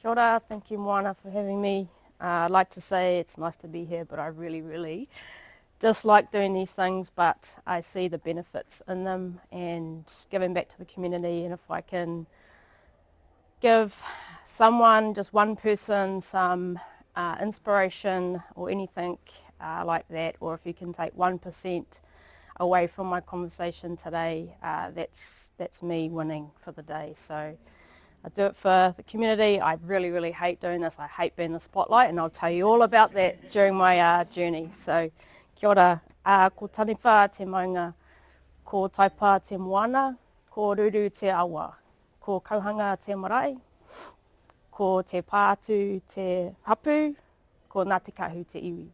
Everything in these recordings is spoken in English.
Kia ora, thank you Moana for having me. I'd like to say it's nice to be here, but I really dislike doing these things, but I see the benefits in them and giving back to the community, and if I can give someone, just one person, some inspiration or anything like that, or if you can take 1% away from my conversation today, that's me winning for the day. So I do it for the community. I really hate doing this. I hate being the spotlight, and I'll tell you all about that during my journey. So kia ora, ko taniwha te maunga, ko taipā te moana, ko ruru te awa, ko kauhanga te marae, ko te pātu te hapu, ko Ngāti Kahu te iwi.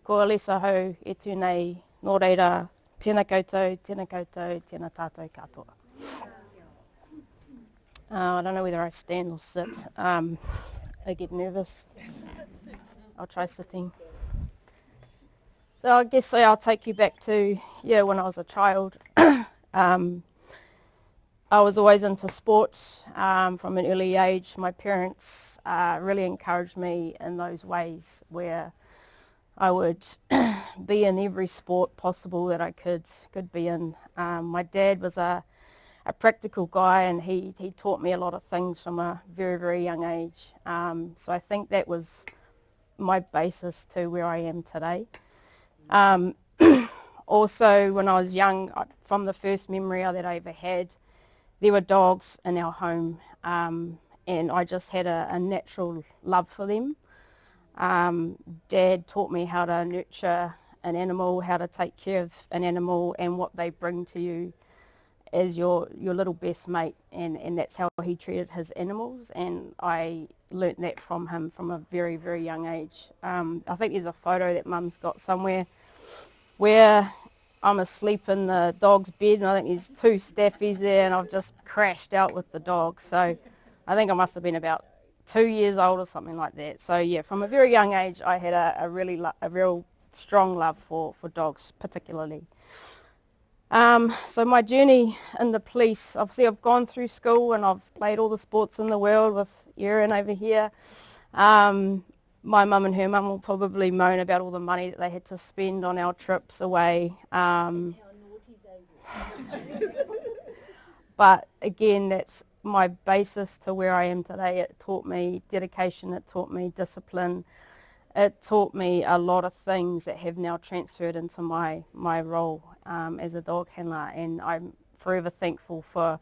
Ko Elyse hou e tūnei, nō reira, tēnā koutou, tēnā tātou katoa. I don't know whether I stand or sit. I get nervous. I'll try sitting. So I guess I'll take you back to, when I was a child. I was always into sports from an early age. My parents really encouraged me in those ways where I would be in every sport possible that I could be in. My dad was a practical guy, and he taught me a lot of things from a very young age. So I think that was my basis to where I am today. Also, when I was young, from the first memory that I ever had, there were dogs in our home, and I just had a natural love for them. Dad taught me how to nurture an animal, how to take care of an animal, and what they bring to you as your little best mate, and that's how he treated his animals, and I learnt that from him from a very young age. I think there's a photo that Mum's got somewhere where I'm asleep in the dog's bed, and I think there's two staffies there, and I've just crashed out with the dog. So I think I must have been about 2 years old or something like that. So yeah, from a very young age I had a real strong love for dogs particularly. So my journey in the police, obviously I've gone through school and I've played all the sports in the world with Erin over here. My mum and her mum will probably moan about all the money that they had to spend on our trips away. But again, that's my basis to where I am today. It taught me dedication, it taught me discipline, it taught me a lot of things that have now transferred into my role as a dog handler, and I'm forever thankful for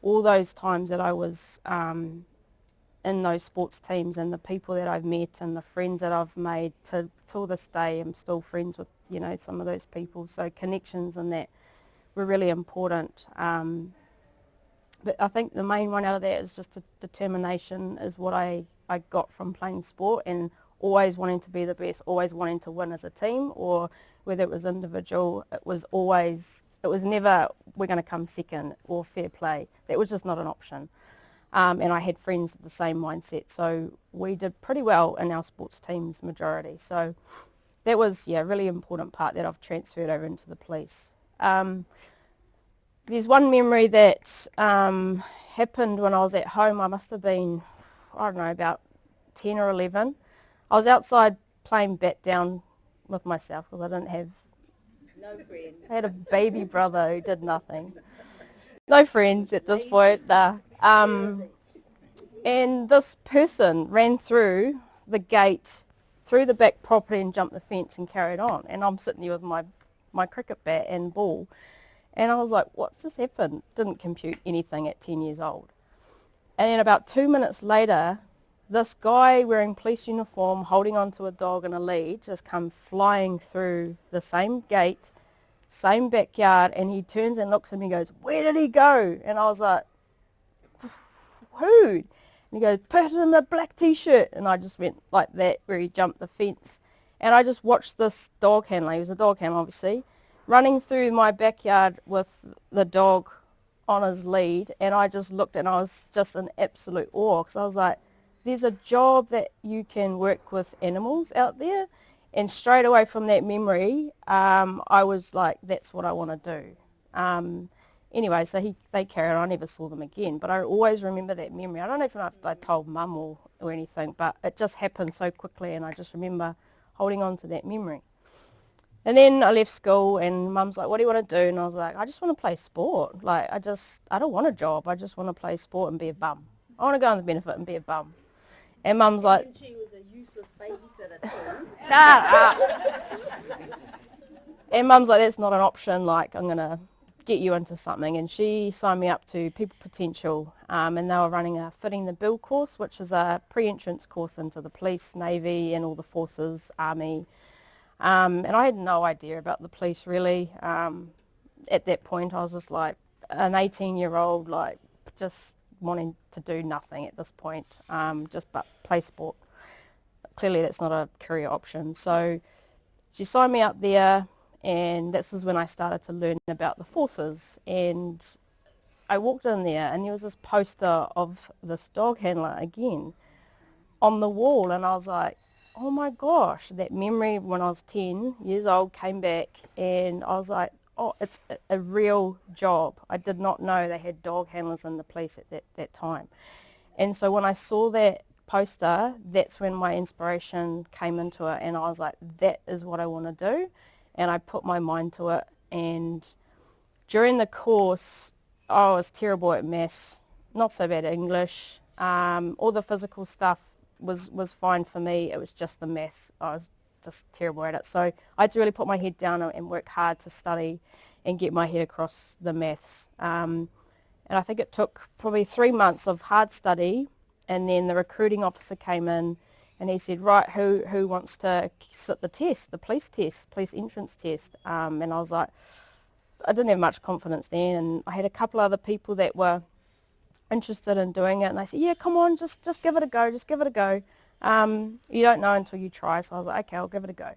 all those times that I was in those sports teams, and the people that I've met and the friends that I've made. Till this day I'm still friends with some of those people, so connections and that were really important. But I think the main one out of that is just a determination is what I got from playing sport, and always wanting to be the best, always wanting to win as a team, or whether it was individual, it was never we're going to come second or fair play. That was just not an option. And I had friends with the same mindset, so we did pretty well in our sports teams majority. So that was a really important part that I've transferred over into the police. There's one memory that happened when I was at home. I must have been, about 10 or 11. I was outside playing bat down with myself because I didn't have no friends. I had a baby brother who did nothing. No friends at this point. And this person ran through the gate, through the back property, and jumped the fence and carried on. And I'm sitting there with my cricket bat and ball. And I was like, what's just happened? Didn't compute anything at 10 years old. And then about 2 minutes later, this guy wearing police uniform, holding onto a dog and a lead, just come flying through the same gate, same backyard, and he turns and looks at me and goes, where did he go? And I was like, who? And he goes, person in the black t-shirt. And I just went like that, where he jumped the fence. And I just watched this dog handler, he was a dog handler obviously, running through my backyard with the dog on his lead, and I just looked and I was just in absolute awe, because I was like, there's a job that you can work with animals out there. And straight away from that memory, I was like, that's what I want to do. Anyway, so they carried on. I never saw them again, but I always remember that memory. I don't know if I told Mum or or anything, but it just happened so quickly, and I just remember holding on to that memory. And then I left school, and Mum's like, what do you want to do? And I was like, I just want to play sport. Like, I don't want a job. I just want to play sport and be a bum. I want to go on the benefit and be a bum. And Mum's like... And she was a useless babysitter too. Shut up! And Mum's like, that's not an option. Like, I'm going to get you into something. And she signed me up to People Potential, and they were running a Fitting the Bill course, which is a pre-entrance course into the police, Navy, and all the forces, Army. And I had no idea about the police, really. At that point, I was just like an 18-year-old, like just wanting to do nothing at this point, just but play sport. Clearly, that's not a career option. So she signed me up there, and this is when I started to learn about the forces. And I walked in there, and there was this poster of this dog handler again on the wall, and I was like, oh my gosh, that memory when I was 10 years old came back, and I was like, oh, it's a real job. I did not know they had dog handlers in the police at that time. And so when I saw that poster, that's when my inspiration came into it, and I was like, that is what I want to do. And I put my mind to it, and during the course, I was terrible at maths, not so bad at English. All the physical stuff was fine for me. It was just the maths. I was just terrible at it. So I had to really put my head down and work hard to study and get my head across the maths. And I think it took probably 3 months of hard study, and then the recruiting officer came in, and he said, right, who wants to sit the test, the police entrance test? And I was like, I didn't have much confidence then, and I had a couple other people that were interested in doing it, and they said, yeah, come on, just give it a go, you don't know until you try. So I was like, okay, I'll give it a go.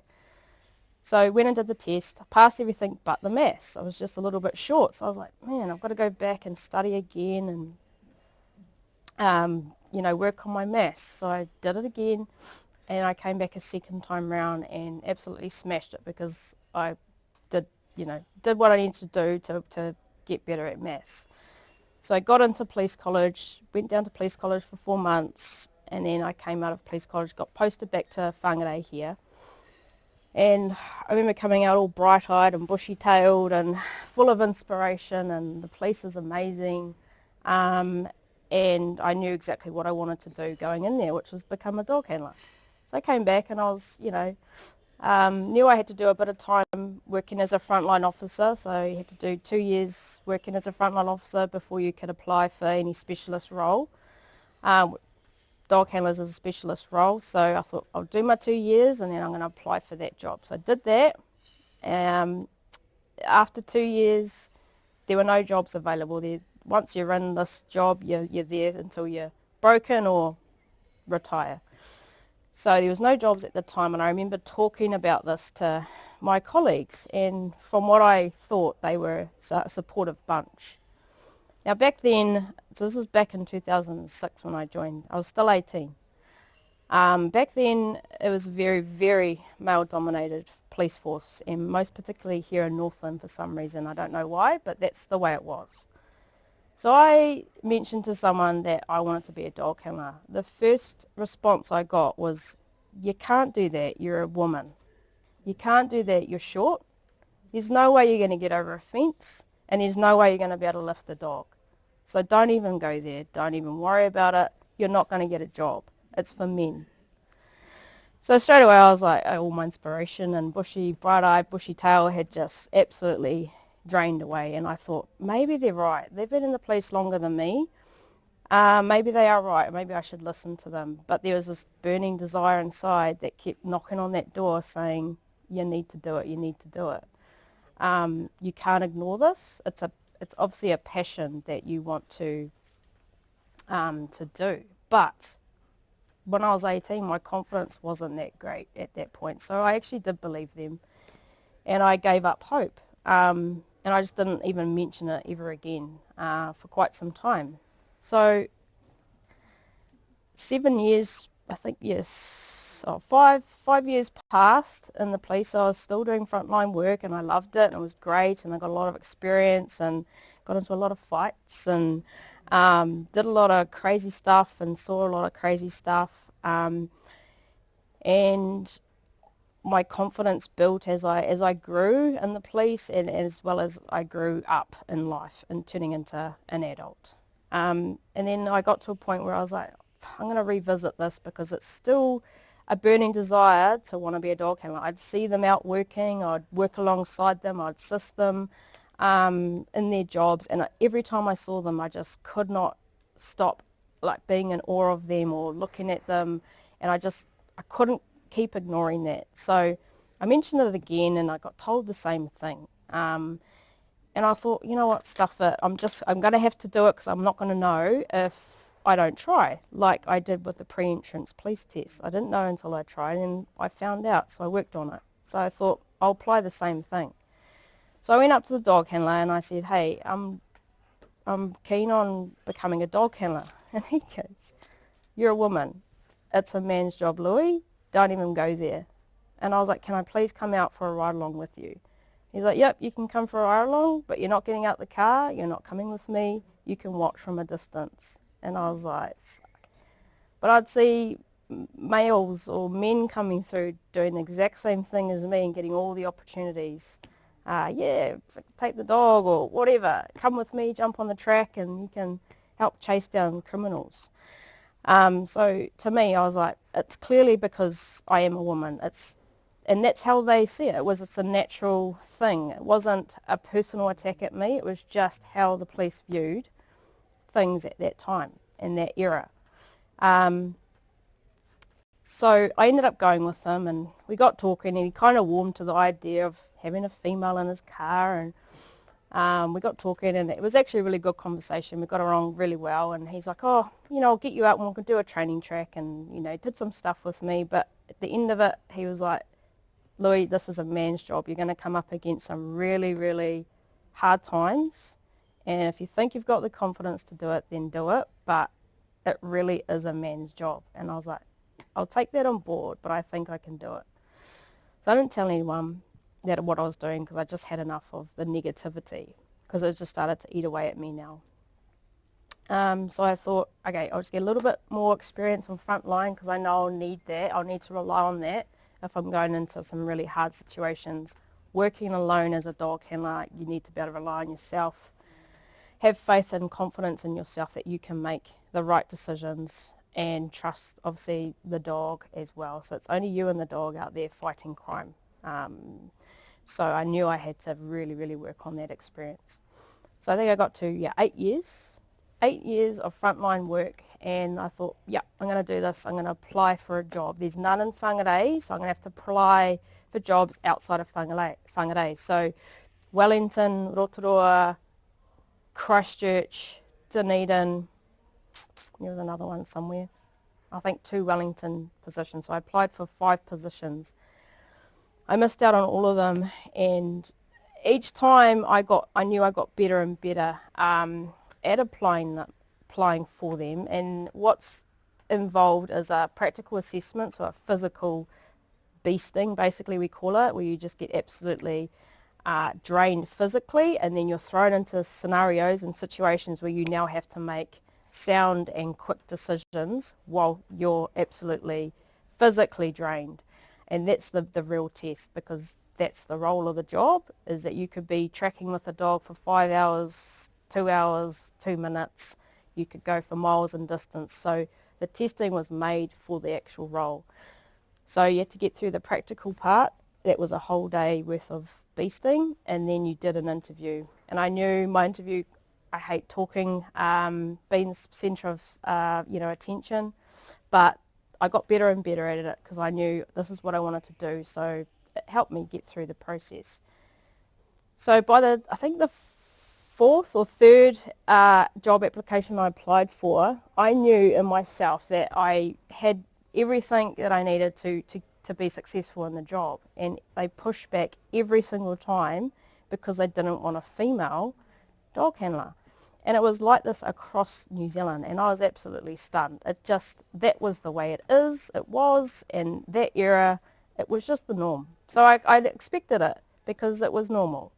So I went and did the test. I passed everything but the maths. I was just a little bit short, so I was like, man, I've got to go back and study again and work on my maths. So I did it again, and I came back a second time round and absolutely smashed it, because I did what I needed to do to get better at maths. So I got into police college, went down to police college for 4 months, and then I came out of police college, got posted back to Whangārei here. And I remember coming out all bright-eyed and bushy-tailed and full of inspiration, and the police is amazing. And I knew exactly what I wanted to do going in there, which was become a dog handler. So I came back, and I was, knew I had to do a bit of time working as a frontline officer, so you had to do 2 years working as a frontline officer before you could apply for any specialist role. Dog handlers is a specialist role, so I thought I'll do my 2 years and then I'm going to apply for that job. So I did that. After 2 years, there were no jobs available there. Once you're in this job, you're there until you're broken or retire. So there was no jobs at the time, and I remember talking about this to my colleagues, and from what I thought, they were a supportive bunch. Now back then, so this was back in 2006 when I joined, I was still 18. Back then, it was a very, very male-dominated police force, and most particularly here in Northland for some reason. I don't know why, but that's the way it was. So I mentioned to someone that I wanted to be a dog handler. The first response I got was, you can't do that, you're a woman. You can't do that, you're short. There's no way you're going to get over a fence, and there's no way you're going to be able to lift a dog. So don't even go there, don't even worry about it, you're not going to get a job. It's for men. So straight away I was like, all my inspiration and bright-eyed, bushy tail had just absolutely drained away, and I thought, maybe they're right. They've been in the police longer than me. Maybe they are right. Maybe I should listen to them. But there was this burning desire inside that kept knocking on that door saying, you need to do it, you need to do it. You can't ignore this. It's obviously a passion that you want to do. But when I was 18, my confidence wasn't that great at that point. So I actually did believe them, and I gave up hope. And I just didn't even mention it ever again for quite some time. So 7 years, I think, yes, 5 years passed in the police. I was still doing frontline work, and I loved it, and it was great, and I got a lot of experience and got into a lot of fights, and Did a lot of crazy stuff and saw a lot of crazy stuff. And my confidence built as I grew in the police, and as well as I grew up in life and turning into an adult. And then I got to a point where I was like, I'm going to revisit this because it's still a burning desire to want to be a dog handler. I'd see them out working, I'd work alongside them, I'd assist them in their jobs, and every time I saw them I just could not stop like being in awe of them or looking at them, and I couldn't keep ignoring that. So I mentioned it again and I got told the same thing. And I thought, you know what, stuff it. I'm going to have to do it because I'm not going to know if I don't try, like I did with the pre-entrance police test. I didn't know until I tried, and I found out, so I worked on it. So I thought, I'll apply the same thing. So I went up to the dog handler and I said, hey, I'm keen on becoming a dog handler. And he goes, you're a woman. It's a man's job, Louie. Don't even go there. And I was like, can I please come out for a ride along with you? He's like, yep, you can come for a ride along, but you're not getting out the car, you're not coming with me, you can watch from a distance. And I was like, fuck. But I'd see males or men coming through doing the exact same thing as me and getting all the opportunities. Yeah, take the dog or whatever, come with me, jump on the track and you can help chase down criminals. So to me, I was like, it's clearly because I am a woman. And that's how they see it. It's a natural thing. It wasn't a personal attack at me. It was just how the police viewed things at that time, in that era. So I ended up going with him and we got talking and he kind of warmed to the idea of having a female in his car, and we got talking and it was actually a really good conversation. We got along really well, and he's like, oh, I'll get you out and we can do a training track, and did some stuff with me. But at the end of it, he was like, Louie, this is a man's job. You're going to come up against some really, really hard times, and if you think you've got the confidence to do it, then do it, but it really is a man's job. And I was like, I'll take that on board, but I think I can do it. So I didn't tell anyone that what I was doing because I just had enough of the negativity, because it just started to eat away at me now. So I thought, okay, I'll just get a little bit more experience on front line because I know I'll need that. I'll need to rely on that if I'm going into some really hard situations. Working alone as a dog handler, you need to be able to rely on yourself, have faith and confidence in yourself that you can make the right decisions, and trust, obviously, the dog as well. So it's only you and the dog out there fighting crime. So I knew I had to really, really work on that experience. So I think I got to 8 years of frontline work, and I thought, I'm going to do this. I'm going to apply for a job. There's none in Whangārei, so I'm going to have to apply for jobs outside of Whangārei. So Wellington, Rotorua, Christchurch, Dunedin, there was another one somewhere. I think 2 Wellington positions. So I applied for 5 positions. I missed out on all of them, and each time I knew I got better and better at applying for them. And what's involved is a practical assessment, so a physical beasting, basically we call it, where you just get absolutely drained physically, and then you're thrown into scenarios and situations where you now have to make sound and quick decisions while you're absolutely physically drained. And that's the real test, because that's the role of the job, is that you could be tracking with a dog for 5 hours, 2 hours, 2 minutes. You could go for miles in distance. So the testing was made for the actual role. So you had to get through the practical part. That was a whole day worth of beasting, and then you did an interview. And I knew my interview, I hate talking, being the centre of attention, but I got better and better at it because I knew this is what I wanted to do. So it helped me get through the process. So by I think the 4th or 3rd job application I applied for, I knew in myself that I had everything that I needed to be successful in the job. And they pushed back every single time because they didn't want a female dog handler. And it was like this across New Zealand, and I was absolutely stunned. That was the way it was, and that era, it was just the norm. So I expected it because it was normal.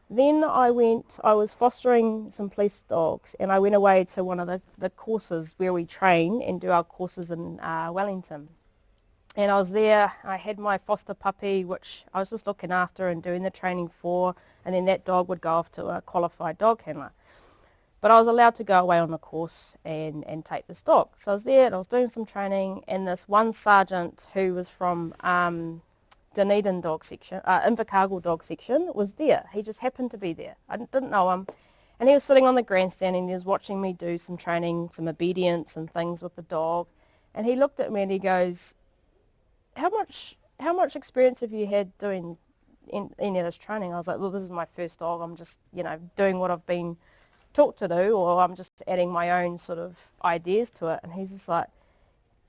Then I was fostering some police dogs, and I went away to one of the courses where we train and do our courses in Wellington. And I was there, I had my foster puppy, which I was just looking after and doing the training for, and then that dog would go off to a qualified dog handler. But I was allowed to go away on the course and take this dog. So I was there and I was doing some training, and this one sergeant who was from Dunedin Dog Section, Invercargill Dog Section, was there. He just happened to be there. I didn't know him. And he was sitting on the grandstand and he was watching me do some training, some obedience and things with the dog. And he looked at me and he goes, how much experience have you had doing any of this training? I was like, well, this is my first dog. I'm just, doing what I've been taught to do, or I'm just adding my own sort of ideas to it. And he's just like,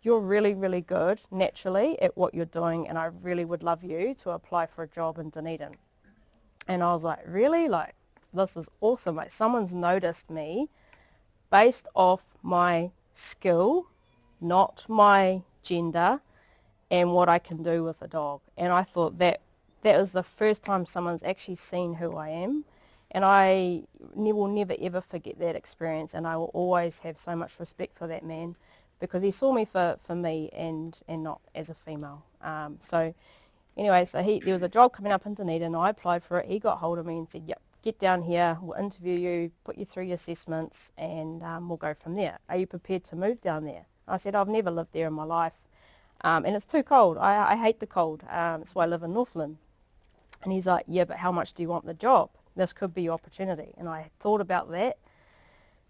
you're really, really good naturally at what you're doing, and I really would love you to apply for a job in Dunedin. And I was like, really? Like, this is awesome. Like, someone's noticed me based off my skill, not my gender, and what I can do with a dog. And I thought that was the first time someone's actually seen who I am. And I will never, ever forget that experience, and I will always have so much respect for that man, because he saw me for me and not as a female. So anyway, there was a job coming up in Dunedin. I applied for it. He got hold of me and said, yep, get down here, we'll interview you, put you through your assessments, and we'll go from there. Are you prepared to move down there? I said, I've never lived there in my life, and it's too cold. I hate the cold. That's why I live in Northland. And he's like, yeah, but how much do you want the job? This could be your opportunity. And I thought about that.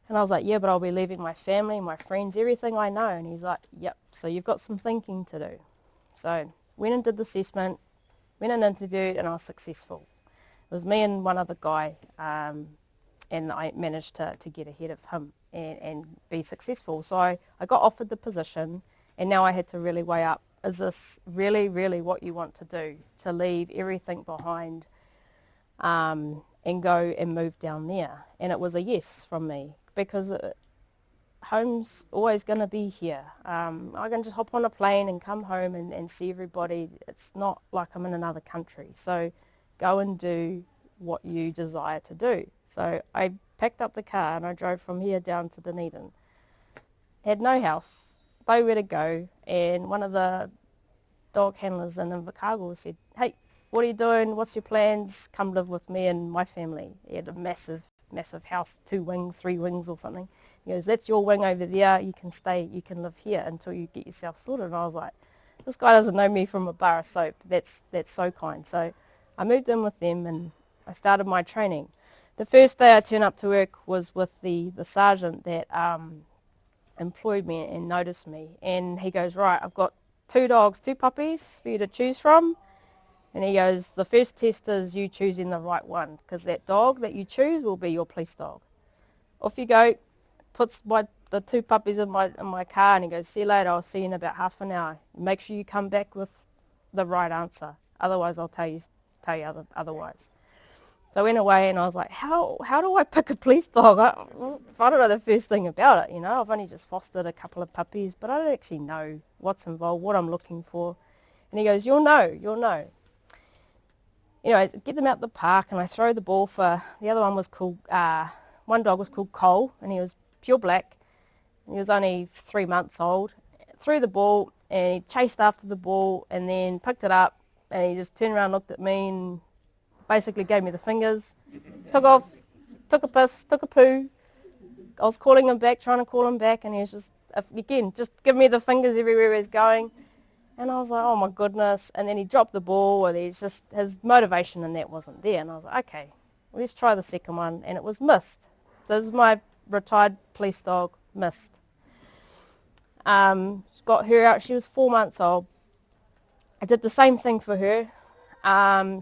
And I was like, yeah, but I'll be leaving my family, my friends, everything I know. And he's like, yep, so you've got some thinking to do. So went and did the assessment, went and interviewed, and I was successful. It was me and one other guy, and I managed to get ahead of him and be successful. So I got offered the position, and now I had to really weigh up, is this really, really what you want to do, to leave everything behind and go and move down there? And it was a yes from me, because home's always going to be here. I can just hop on a plane and come home and see everybody. It's not like I'm in another country. So go and do what you desire to do. So I packed up the car and I drove from here down to Dunedin. Had no house, nowhere to go, and one of the dog handlers in Invercargill said, hey, what are you doing? What's your plans? Come live with me and my family. He had a massive, massive house, 2 wings, 3 wings or something. He goes, that's your wing over there. You can stay, you can live here until you get yourself sorted. And I was like, this guy doesn't know me from a bar of soap. That's so kind. So I moved in with them and I started my training. The first day I turned up to work was with the sergeant that employed me and noticed me. And he goes, right, I've got 2 dogs, 2 puppies for you to choose from. And he goes, the first test is you choosing the right one, because that dog that you choose will be your police dog. Off you go, puts the 2 puppies in my car, and he goes, see you later, I'll see you in about half an hour. Make sure you come back with the right answer, otherwise I'll tell you otherwise. So I went away and I was like, how do I pick a police dog? I don't know the first thing about it, I've only just fostered a couple of puppies, but I don't actually know what's involved, what I'm looking for. And he goes, you'll know. Anyways, get them out the park and I throw the ball for, the other one was called, one dog was called Cole, and he was pure black, and he was only 3 months old. Threw the ball and he chased after the ball and then picked it up, and he just turned around, looked at me and basically gave me the fingers, took off, took a piss, took a poo. I was calling him back, trying to call him back, and he was just, again, just giving me the fingers everywhere he's going. And I was like, oh my goodness. And then he dropped the ball, and his motivation in that wasn't there. And I was like, okay, well, let's try the second one. And it was Mist. So this is my retired police dog, Mist. Got her out, she was 4 months old. I did the same thing for her.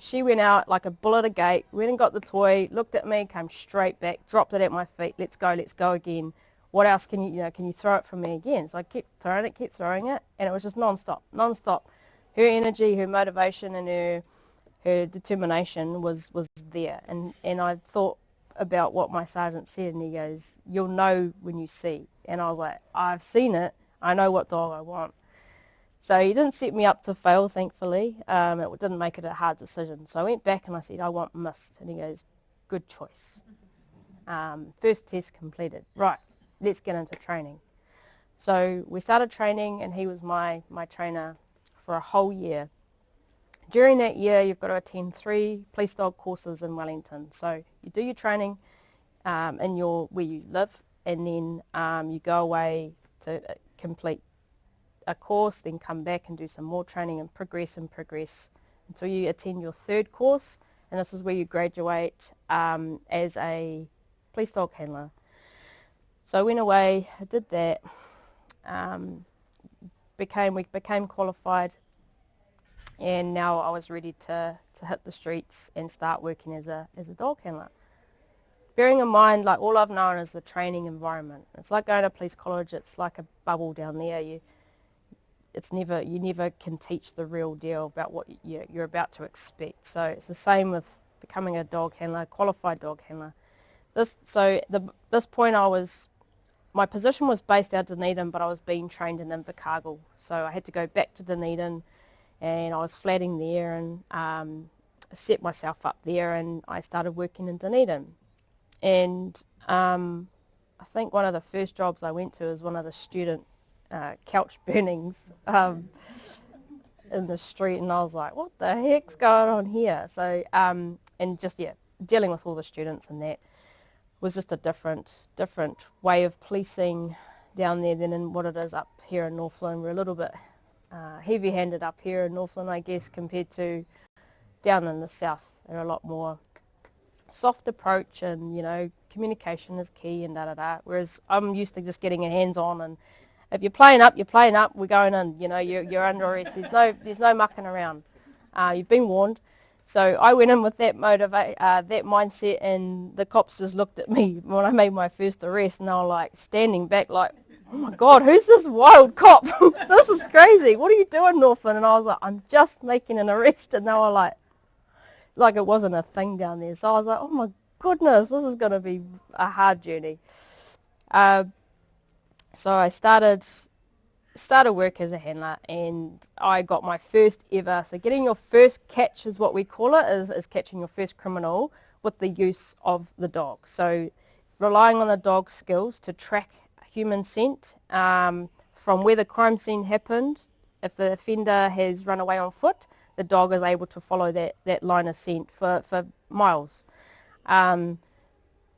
She went out like a bull at a gate, went and got the toy, looked at me, came straight back, dropped it at my feet, let's go again. What else can you throw it for me again? So I kept throwing it, and it was just non-stop. Her energy, her motivation, and her determination was there. And I thought about what my sergeant said, and he goes, you'll know when you see. And I was like, I've seen it, I know what dog I want. So he didn't set me up to fail, thankfully. It didn't make it a hard decision. So I went back and I said, I want Mist. And he goes, good choice. First test completed. Right, let's get into training. So we started training, and he was my trainer for a whole year. During that year, you've got to attend 3 police dog courses in Wellington. So you do your training where you live, and then you go away to complete a course, then come back and do some more training and progress until you attend your 3rd course, and this is where you graduate as a police dog handler. So I went away, I did that, we became qualified, and now I was ready to hit the streets and start working as a dog handler. Bearing in mind, like, all I've known is the training environment. It's like going to police college. It's like a bubble down there. You never can teach the real deal about what you're about to expect. So it's the same with becoming a dog handler, qualified dog handler. This point my position was based out of Dunedin, but I was being trained in Invercargill. So I had to go back to Dunedin, and I was flatting there and set myself up there, and I started working in Dunedin. And I think one of the first jobs I went to was one of the student couch burnings in the street, and I was like, what the heck's going on here? So and just dealing with all the students, and that was just a different way of policing down there than in what it is up here in Northland. We're a little bit heavy-handed up here in Northland, I guess, compared to down in the south. They're a lot more soft approach, and communication is key, and whereas I'm used to just getting your hands on, and if you're playing up, we're going in, you're under arrest. There's no mucking around. You've been warned. So I went in with that mindset, and the cops just looked at me when I made my first arrest, and they were like standing back like, oh my God, who's this wild cop? This is crazy. What are you doing, Northland? And I was like, I'm just making an arrest. And they were like it wasn't a thing down there. So I was like, oh my goodness, this is going to be a hard journey. So I started work as a handler, and I got my first ever, so getting your first catch is what we call it, is catching your first criminal with the use of the dog. So relying on the dog's skills to track human scent from where the crime scene happened. If the offender has run away on foot, the dog is able to follow that line of scent for miles.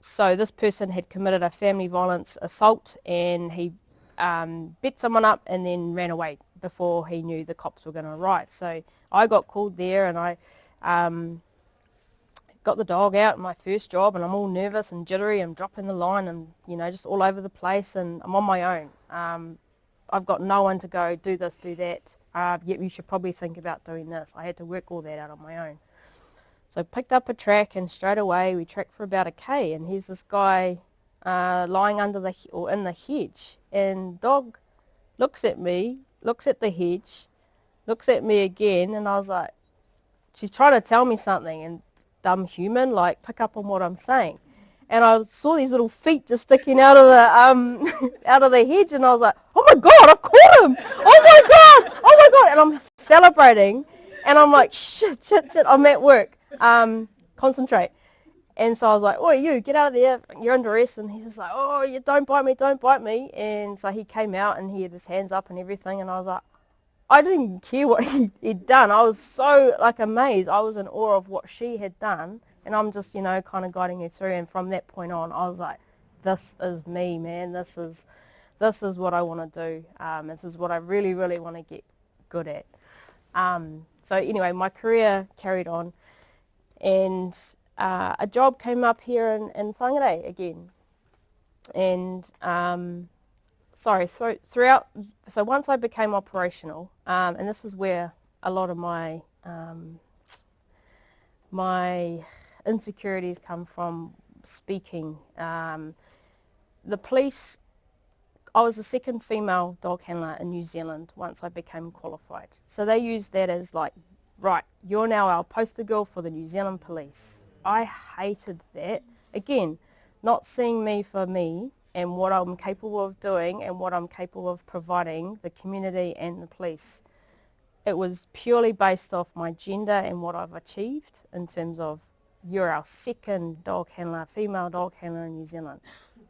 So this person had committed a family violence assault, and he beat someone up and then ran away before he knew the cops were going to arrive. So I got called there, and I got the dog out in my first job, and I'm all nervous and jittery. I'm dropping the line and, just all over the place, and I'm on my own. I've got no one to go, do this, do that. Yet you should probably think about doing this. I had to work all that out on my own. So I picked up a track, and straight away we tracked for about a K, and here's this guy lying in the hedge, and dog looks at me, looks at the hedge, looks at me again, and I was like, she's trying to tell me something, and dumb human, pick up on what I'm saying. And I saw these little feet just sticking out of the hedge, and I was like, oh my God, I've caught him! Oh my God! And I'm celebrating, and I'm like, shit, I'm at work. Concentrate. And so I was like, oh, you, get out of there, you're under arrest. And he's just like, oh, you don't bite me. And so he came out, and he had his hands up and everything, and I was like, I didn't even care what he'd done. I was so amazed. I was in awe of what she had done, and I'm just, kind of guiding her through. And from that point on, I was like, this is me, man. This is what I want to do. This is what I really, really want to get good at. So anyway, my career carried on, and a job came up here in Whangārei again. And so once I became operational, and this is where a lot of my my insecurities come from, speaking. The police, I was the second female dog handler in New Zealand once I became qualified. So they used that as right, you're now our poster girl for the New Zealand police. I hated that. Again, not seeing me for me and what I'm capable of doing and what I'm capable of providing the community and the police. It was purely based off my gender and what I've achieved in terms of you're our second dog handler, female dog handler in New Zealand.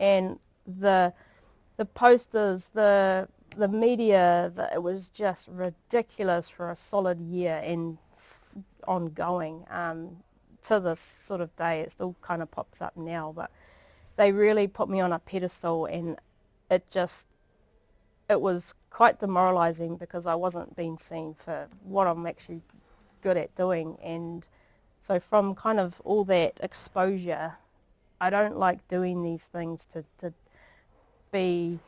And the posters, the media, it was just ridiculous for a solid year and ongoing to this sort of day. It still kind of pops up now, but they really put me on a pedestal, and it was quite demoralizing because I wasn't being seen for what I'm actually good at doing. And so from kind of all that exposure, I don't like doing these things to be,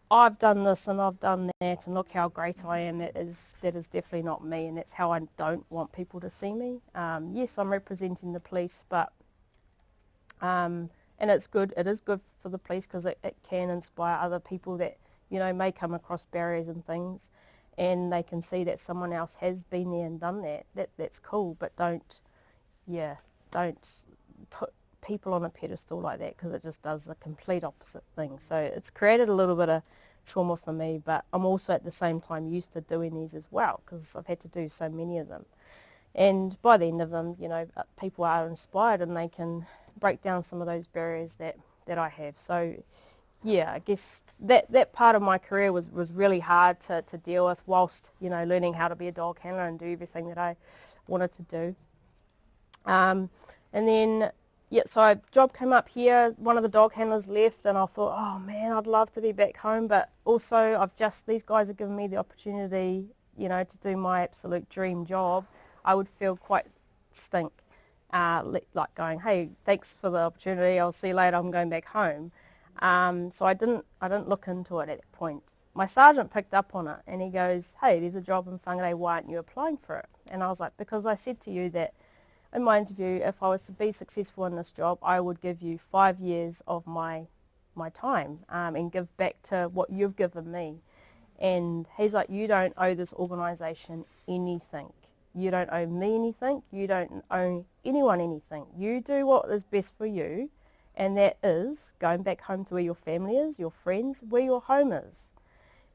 I've done this and I've done that and look how great I am. That is definitely not me, and that's how I don't want people to see me. Yes, I'm representing the police, but and it's good. It is good for the police because it can inspire other people that, you know, may come across barriers and things, and they can see that someone else has been there and done that. That's cool, but don't put people on a pedestal like that, because it just does the complete opposite thing. So it's created a little bit of trauma for me, but I'm also at the same time used to doing these as well, because I've had to do so many of them. And by the end of them, you know, people are inspired and they can break down some of those barriers that I have. So yeah, I guess that part of my career was really hard to deal with, whilst, you know, learning how to be a dog handler and do everything that I wanted to do. And then, yeah, so a job came up here. One of the dog handlers left, and I thought, oh man, I'd love to be back home, but also these guys have given me the opportunity, you know, to do my absolute dream job. I would feel quite stink, like going, hey, thanks for the opportunity, I'll see you later, I'm going back home. So I didn't look into it at that point. My sergeant picked up on it, and he goes, hey, there's a job in Whangārei, why aren't you applying for it? And I was like, because I said to you that in my interview, if I was to be successful in this job, I would give you 5 years of my time and give back to what you've given me. And he's like, you don't owe this organisation anything. You don't owe me anything. You don't owe anyone anything. You do what is best for you, and that is going back home to where your family is, your friends, where your home is.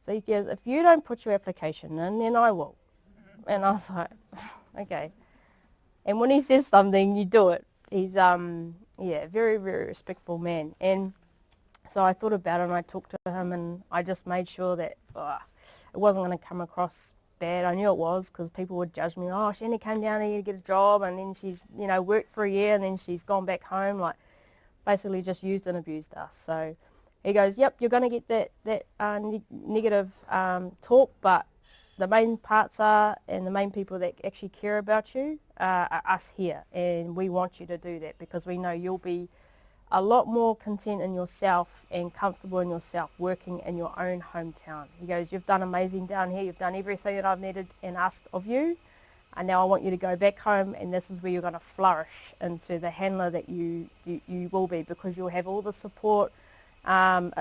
So he goes, if you don't put your application in, then I will. And I was like, okay. And when he says something, you do it. He's, very, very respectful man. And so I thought about it, and I talked to him, and I just made sure that it wasn't going to come across bad. I knew it was, because people would judge me. Oh, Shani came down here to get a job, and then she's, you know, worked for a year, and then she's gone back home, like basically just used and abused us. So he goes, yep, you're going to get that negative talk, but the main parts are, and the main people that actually care about you are us here, and we want you to do that because we know you'll be a lot more content in yourself and comfortable in yourself working in your own hometown. He goes, you've done amazing down here, you've done everything that I've needed and asked of you, and now I want you to go back home, and this is where you're going to flourish into the handler that you will be, because you'll have all the support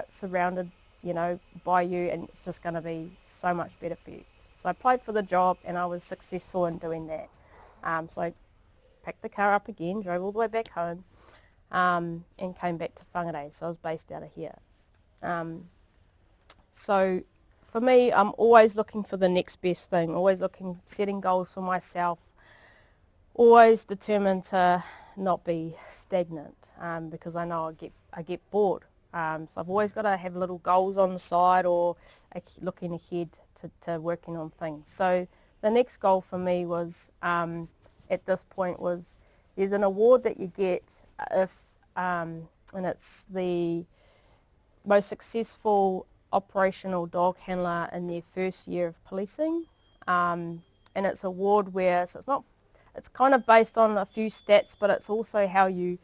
surrounded, you know, by you, and it's just going to be so much better for you. So I applied for the job, and I was successful in doing that. So I packed the car up again, drove all the way back home, and came back to Whangārei. So I was based out of here. So for me, I'm always looking for the next best thing, always setting goals for myself, always determined to not be stagnant, because I know I get bored. So I've always got to have little goals on the side, or looking ahead to working on things. So the next goal for me was, at this point, was there's an award that you get if, and it's the most successful operational dog handler in their first year of policing, and it's an award where, so it's kind of based on a few stats, but it's also how you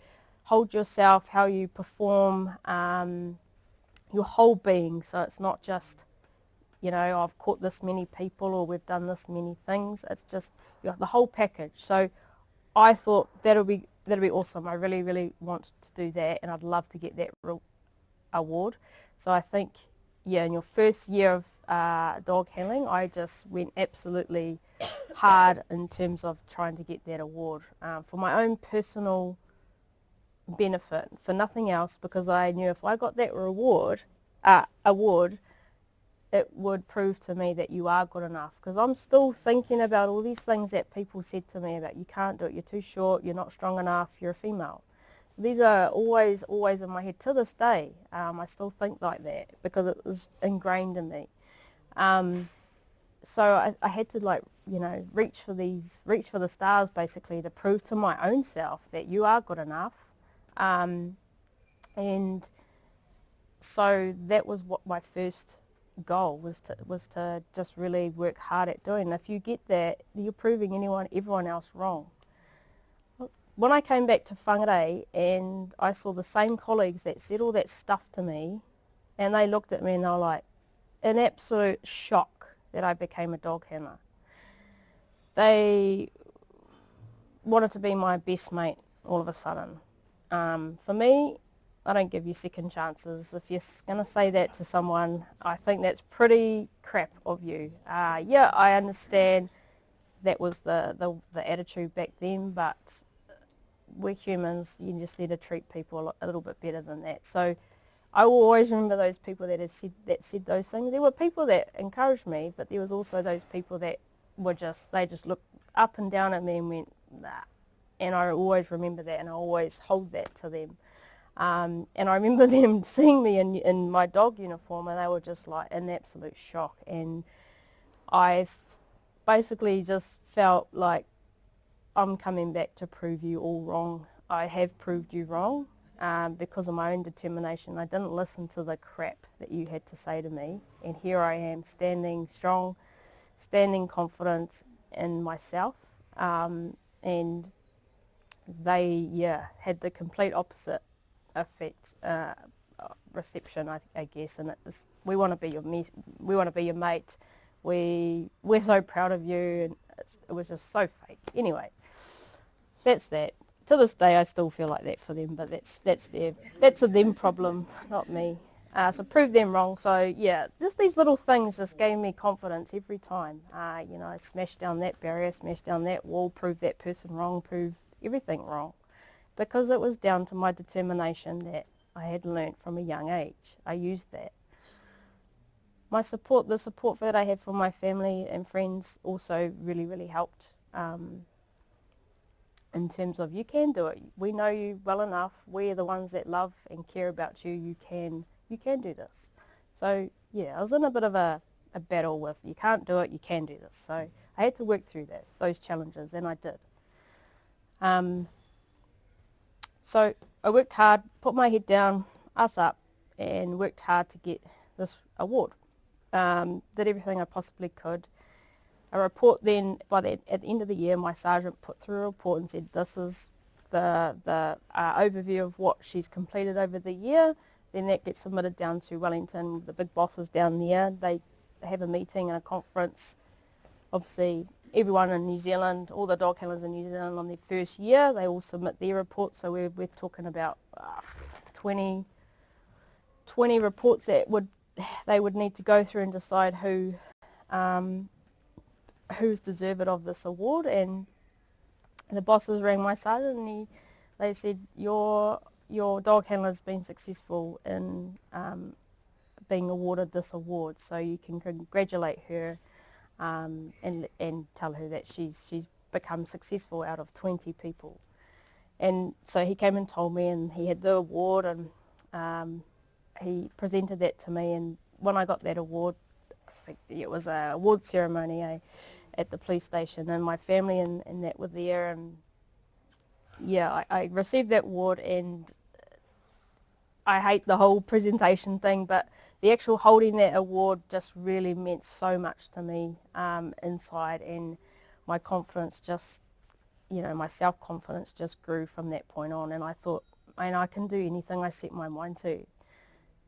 hold yourself, how you perform, your whole being. So it's not just, you know, I've caught this many people or we've done this many things. It's just the whole package. So I thought that'll be awesome. I really, really want to do that, and I'd love to get that award. So I think, yeah, in your first year of dog handling, I just went absolutely hard in terms of trying to get that award for my own personal benefit, for nothing else, because I knew if I got that award, it would prove to me that you are good enough, because I'm still thinking about all these things that people said to me about you can't do it, you're too short, you're not strong enough, you're a female. So these are always in my head to this day. I still think like that because it was ingrained in me. So I had to reach for the stars basically to prove to my own self that you are good enough. And so that was what my first goal was to just really work hard at doing. And if you get that, you're proving everyone else wrong. When I came back to Whangārei and I saw the same colleagues that said all that stuff to me, and they looked at me and they were like in absolute shock that I became a dog handler. They wanted to be my best mate all of a sudden. For me, I don't give you second chances. If you're going to say that to someone, I think that's pretty crap of you. Yeah, I understand that was the attitude back then, but we're humans. You just need to treat people a little bit better than that. So I will always remember those people that said those things. There were people that encouraged me, but there was also those people that they just looked up and down at me and went, nah. And I always remember that, and I always hold that to them. And I remember them seeing me in my dog uniform, and they were just like in absolute shock. And I basically just felt like I'm coming back to prove you all wrong. I have proved you wrong because of my own determination. I didn't listen to the crap that you had to say to me, and here I am standing strong, standing confident in myself. And they, had the complete opposite effect, reception, I guess. And we want to be your mate. We're so proud of you, and it was just so fake. Anyway, that's that. To this day, I still feel like that for them, but that's a them problem, not me. So prove them wrong. So yeah, just these little things just gave me confidence every time. I smashed down that barrier, smashed down that wall, prove that person wrong, prove everything wrong, because it was down to my determination that I had learnt from a young age. I used that. The support that I had from my family and friends also really, really helped. In terms of, you can do it. We know you well enough. We're the ones that love and care about you. You can do this. So yeah, I was in a bit of a battle with, you can't do it, you can do this. So I had to work through those challenges, and I did. So I worked hard, put my head down, ass up, and worked hard to get this award. Did everything I possibly could. A report then, at the end of the year, my sergeant put through a report and said, this is the overview of what she's completed over the year. Then that gets submitted down to Wellington, the big bosses down there. They have a meeting and a conference. Obviously, everyone in New Zealand, all the dog handlers in New Zealand on their first year, they all submit their reports. So we're talking about 20 reports that they would need to go through and decide who's deserved of this award. And the bosses rang my sergeant, and they said, your dog handler's been successful in being awarded this award, so you can congratulate her and tell her that she's become successful out of 20 people. And so he came and told me, and he had the award, and he presented that to me. And when I got that award, I think it was an award ceremony at the police station, and my family and that were there. And yeah, I received that award, and I hate the whole presentation thing, but the actual holding that award just really meant so much to me inside, and my confidence just, my self-confidence just grew from that point on. And I thought, I can do anything I set my mind to.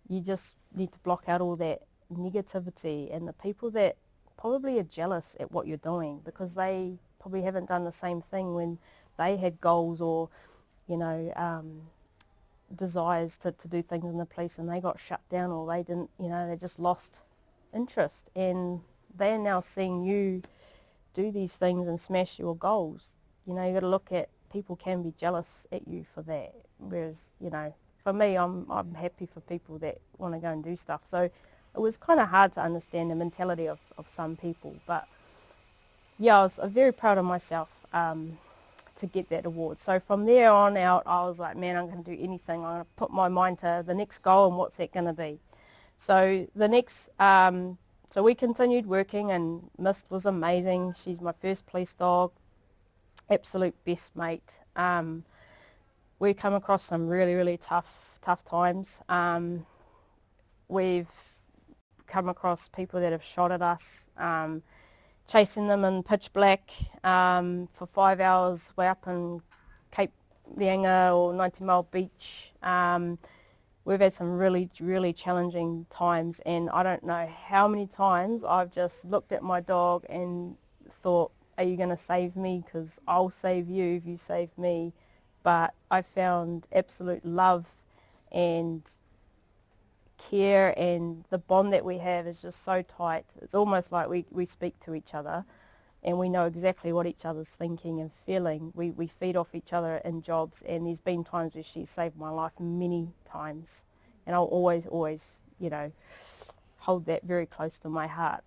You just need to block out all that negativity and the people that probably are jealous at what you're doing, because they probably haven't done the same thing when they had goals or, desires to do things in the police, and they got shut down, or they didn't, they just lost interest, and they're now seeing you do these things and smash your goals. You got to look at, people can be jealous at you for that, whereas, for me, I'm happy for people that want to go and do stuff. So it was kind of hard to understand the mentality of some people. But yeah, I was very proud of myself to get that award. So from there on out, I was like, man, I'm going to do anything. I'm going to put my mind to the next goal, and what's that going to be. So the next, so we continued working, and Mist was amazing. She's my first police dog, absolute best mate. We come across some really, really tough times. We've come across people that have shot at us, chasing them in pitch black for 5 hours way up in Cape Reinga or 90 Mile Beach. We've had some really, really challenging times, and I don't know how many times I've just looked at my dog and thought, are you going to save me? Because I'll save you if you save me. But I found absolute love and care, and the bond that we have is just so tight. It's almost like we speak to each other, and we know exactly what each other's thinking and feeling. We feed off each other in jobs, and there's been times where she's saved my life many times, and I'll always, you know, hold that very close to my heart.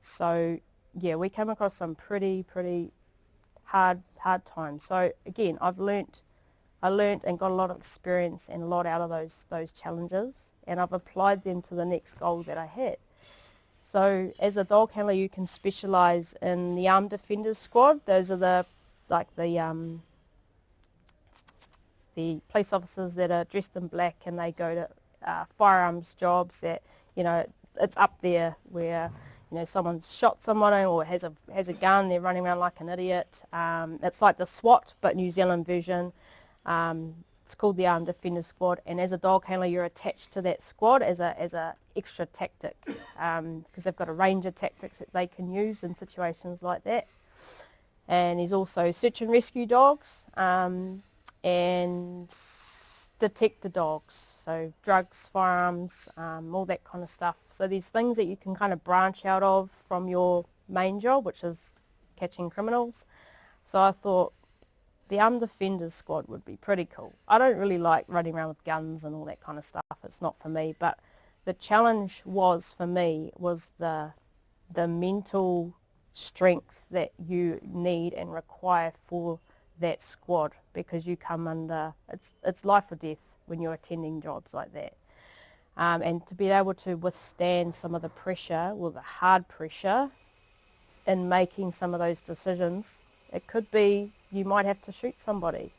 So yeah, we came across some pretty hard times. So again, I learnt and got a lot of experience and a lot out of those challenges, and I've applied them to the next goal that I had. So as a dog handler, you can specialise in the armed defenders squad. Those are the police officers that are dressed in black, and they go to firearms jobs that, you know, it's up there where, you know, someone's shot someone or has a gun, they're running around like an idiot. It's like the SWAT, but New Zealand version. It's called the Armed Defenders Squad, and as a dog handler, you're attached to that squad as a extra tactic, because they've got a range of tactics that they can use in situations like that. And there's also search and rescue dogs, and detector dogs, so drugs, firearms, all that kind of stuff. So there's things that you can kind of branch out of from your main job, which is catching criminals. So I thought the Armed Defenders Squad would be pretty cool. I don't really like running around with guns and all that kind of stuff. It's not for me. But the challenge for me was the mental strength that you need and require for that squad, because you come under, it's life or death when you're attending jobs like that. And to be able to withstand some of the pressure, well, the hard pressure in making some of those decisions. It could be you might have to shoot somebody.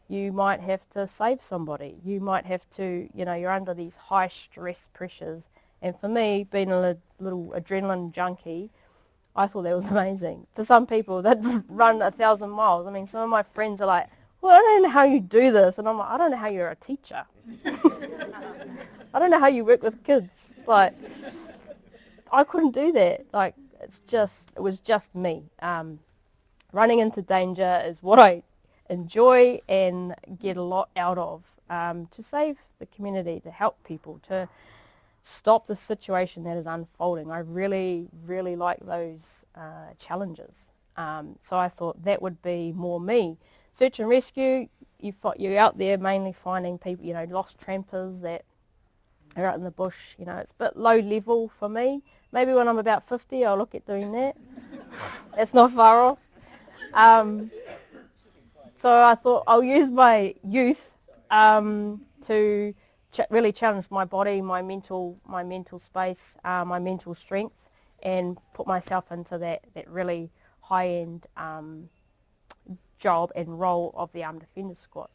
You might have to save somebody. You might have to, you know, you're under these high stress pressures. And for me, being a little adrenaline junkie, I thought that was amazing. To some people that run 1,000 miles, I mean, some of my friends are like, well, I don't know how you do this. And I'm like, I don't know how you're a teacher. I don't know how you work with kids. Like, I couldn't do that. Like, it was just me. Running into danger is what I enjoy and get a lot out of, to save the community, to help people, to stop the situation that is unfolding. I really, really like those challenges. So I thought that would be more me. Search and rescue, you're out there mainly finding people, you know, lost trampers that are out in the bush. You know, it's a bit low level for me. Maybe when I'm about 50, I'll look at doing that. It's not far off. So I thought I'll use my youth to really challenge my body, my mental space, my mental strength, and put myself into that really high-end job and role of the Armed Defenders Squad.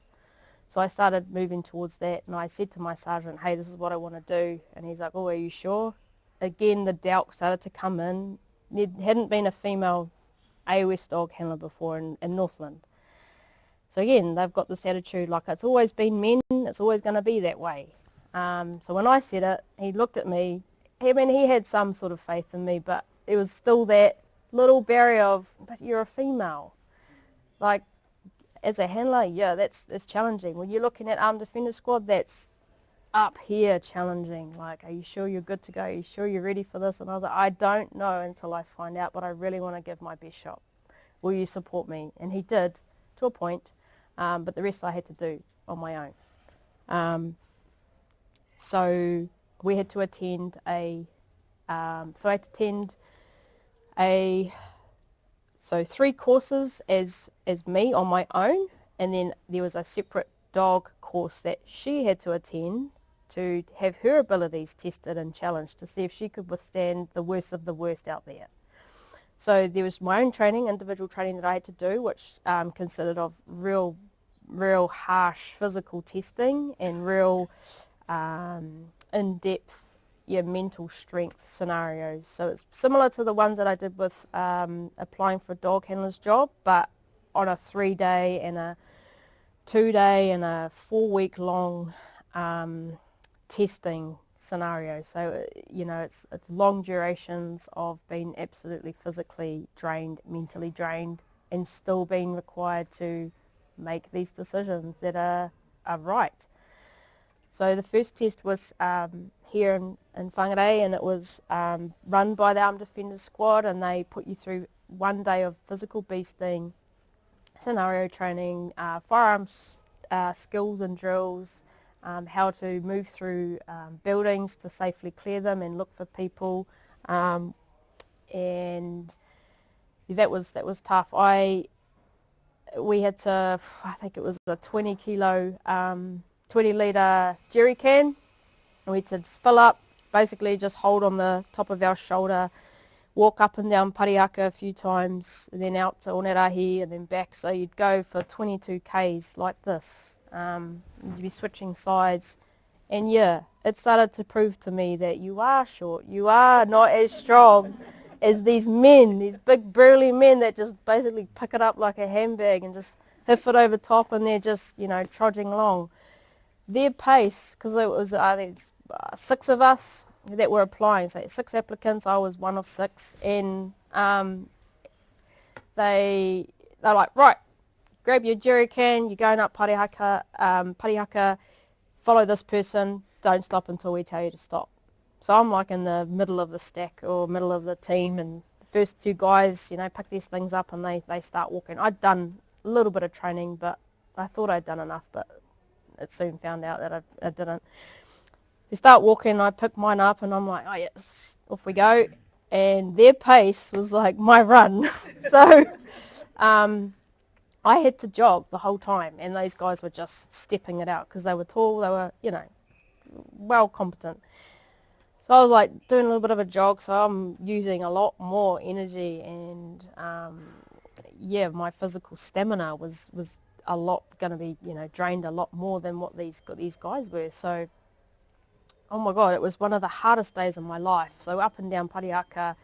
So I started moving towards that, and I said to my sergeant, hey, this is what I want to do. And he's like, oh, are you sure? Again, the doubt started to come in. There hadn't been a female AOS dog handler before in Northland. So again, they've got this attitude like it's always been men, it's always going to be that way. So when I said it, he looked at me. I mean, he had some sort of faith in me, but it was still that little barrier of, but you're a female. Like, as a handler, yeah, that's challenging. When you're looking at Armed Defenders Squad, that's up here challenging. Like, are you sure you're good to go? Are you sure you're ready for this? And I was like, I don't know until I find out, but I really want to give my best shot. Will you support me? And he did, to a point, but the rest I had to do on my own. So we had to attend so 3 courses as me on my own, and then there was a separate dog course that she had to attend to have her abilities tested and challenged to see if she could withstand the worst of the worst out there. So there was my own training, individual training that I had to do, which consisted of real harsh physical testing and real in-depth mental strength scenarios. So it's similar to the ones that I did with applying for a dog handler's job, but on a 3-day and a 2-day and a 4-week long testing scenario. So it's long durations of being absolutely physically drained, mentally drained, and still being required to make these decisions that are right. So the first test was here in Whangārei, and it was run by the Armed Defenders Squad, and they put you through 1 day of physical beasting, scenario training, firearms skills and drills, how to move through buildings to safely clear them and look for people, and that was tough. We had to, I think it was a 20 litre jerry can, and we had to just fill up, basically just hold on the top of our shoulder, walk up and down Pariaka a few times, and then out to Onerahi and then back. So you'd go for 22 Ks like this. You'd be switching sides, and it started to prove to me that you are short, you are not as strong as these men, these big burly men that just basically pick it up like a handbag and just hoof it over top, and they're just trudging along. Their pace, because it was 6 of us that were applying, so 6 applicants, I was one of 6, and they're like, right, grab your jerry can, you're going up Parihaka, follow this person, don't stop until we tell you to stop. So I'm like in the middle of the stack or middle of the team, and the first 2 guys, pick these things up and they start walking. I'd done a little bit of training, but I thought I'd done enough, but it soon found out that I didn't. We start walking, I pick mine up, and I'm like, oh yes, off we go. And their pace was like my run. So I had to jog the whole time, and those guys were just stepping it out because they were tall, they were, well competent. So I was like doing a little bit of a jog, so I'm using a lot more energy, and my physical stamina was a lot going to be, drained a lot more than what these guys were. So, oh my God, it was one of the hardest days of my life. So up and down Pariaka,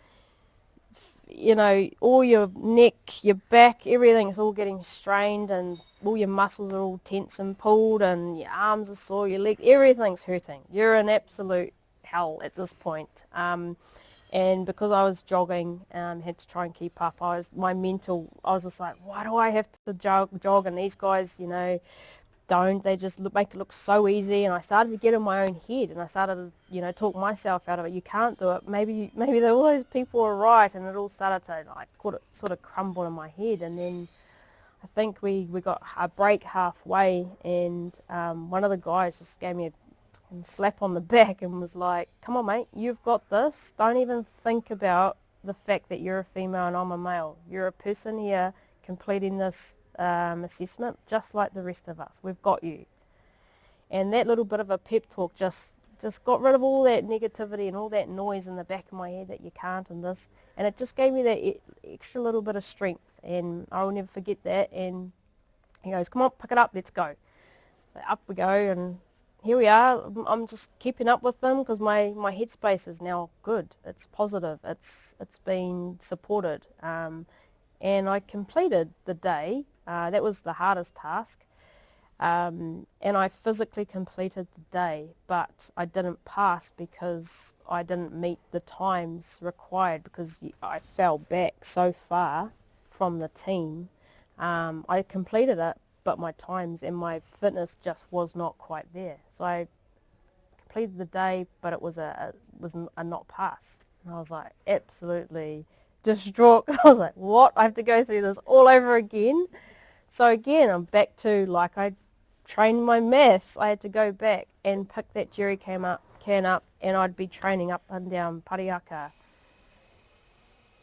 all your neck, your back, everything's all getting strained, and all your muscles are all tense and pulled, and your arms are sore, your leg, everything's hurting. You're in absolute hell at this point. And because I was jogging, had to try and keep up, I was just like, why do I have to jog? And these guys, don't. They just make it look so easy. And I started to get in my own head, and I started to, talk myself out of it. You can't do it. Maybe all those people are right. And it all started to sort of crumble in my head. And then I think we got a break halfway, and one of the guys just gave me a slap on the back and was like, come on mate, you've got this. Don't even think about the fact that you're a female and I'm a male. You're a person here completing this assessment just like the rest of us. We've got you. And that little bit of a pep talk just got rid of all that negativity and all that noise in the back of my head that you can't and this, and it just gave me that extra little bit of strength, and I'll never forget that. And he goes, come on, pick it up, let's go. So up we go, and here we are. I'm just keeping up with them because my headspace is now good. It's positive. It's been supported. And I completed the day. That was the hardest task. And I physically completed the day, but I didn't pass because I didn't meet the times required because I fell back so far from the team. I completed it, but my times and my fitness just was not quite there. So I completed the day, but it was a not pass. And I was like absolutely distraught. I was like, what? I have to go through this all over again? So again, I'm back to like I trained my maths. I had to go back and pick that jerry can up can up, and I'd be training up and down Parihaka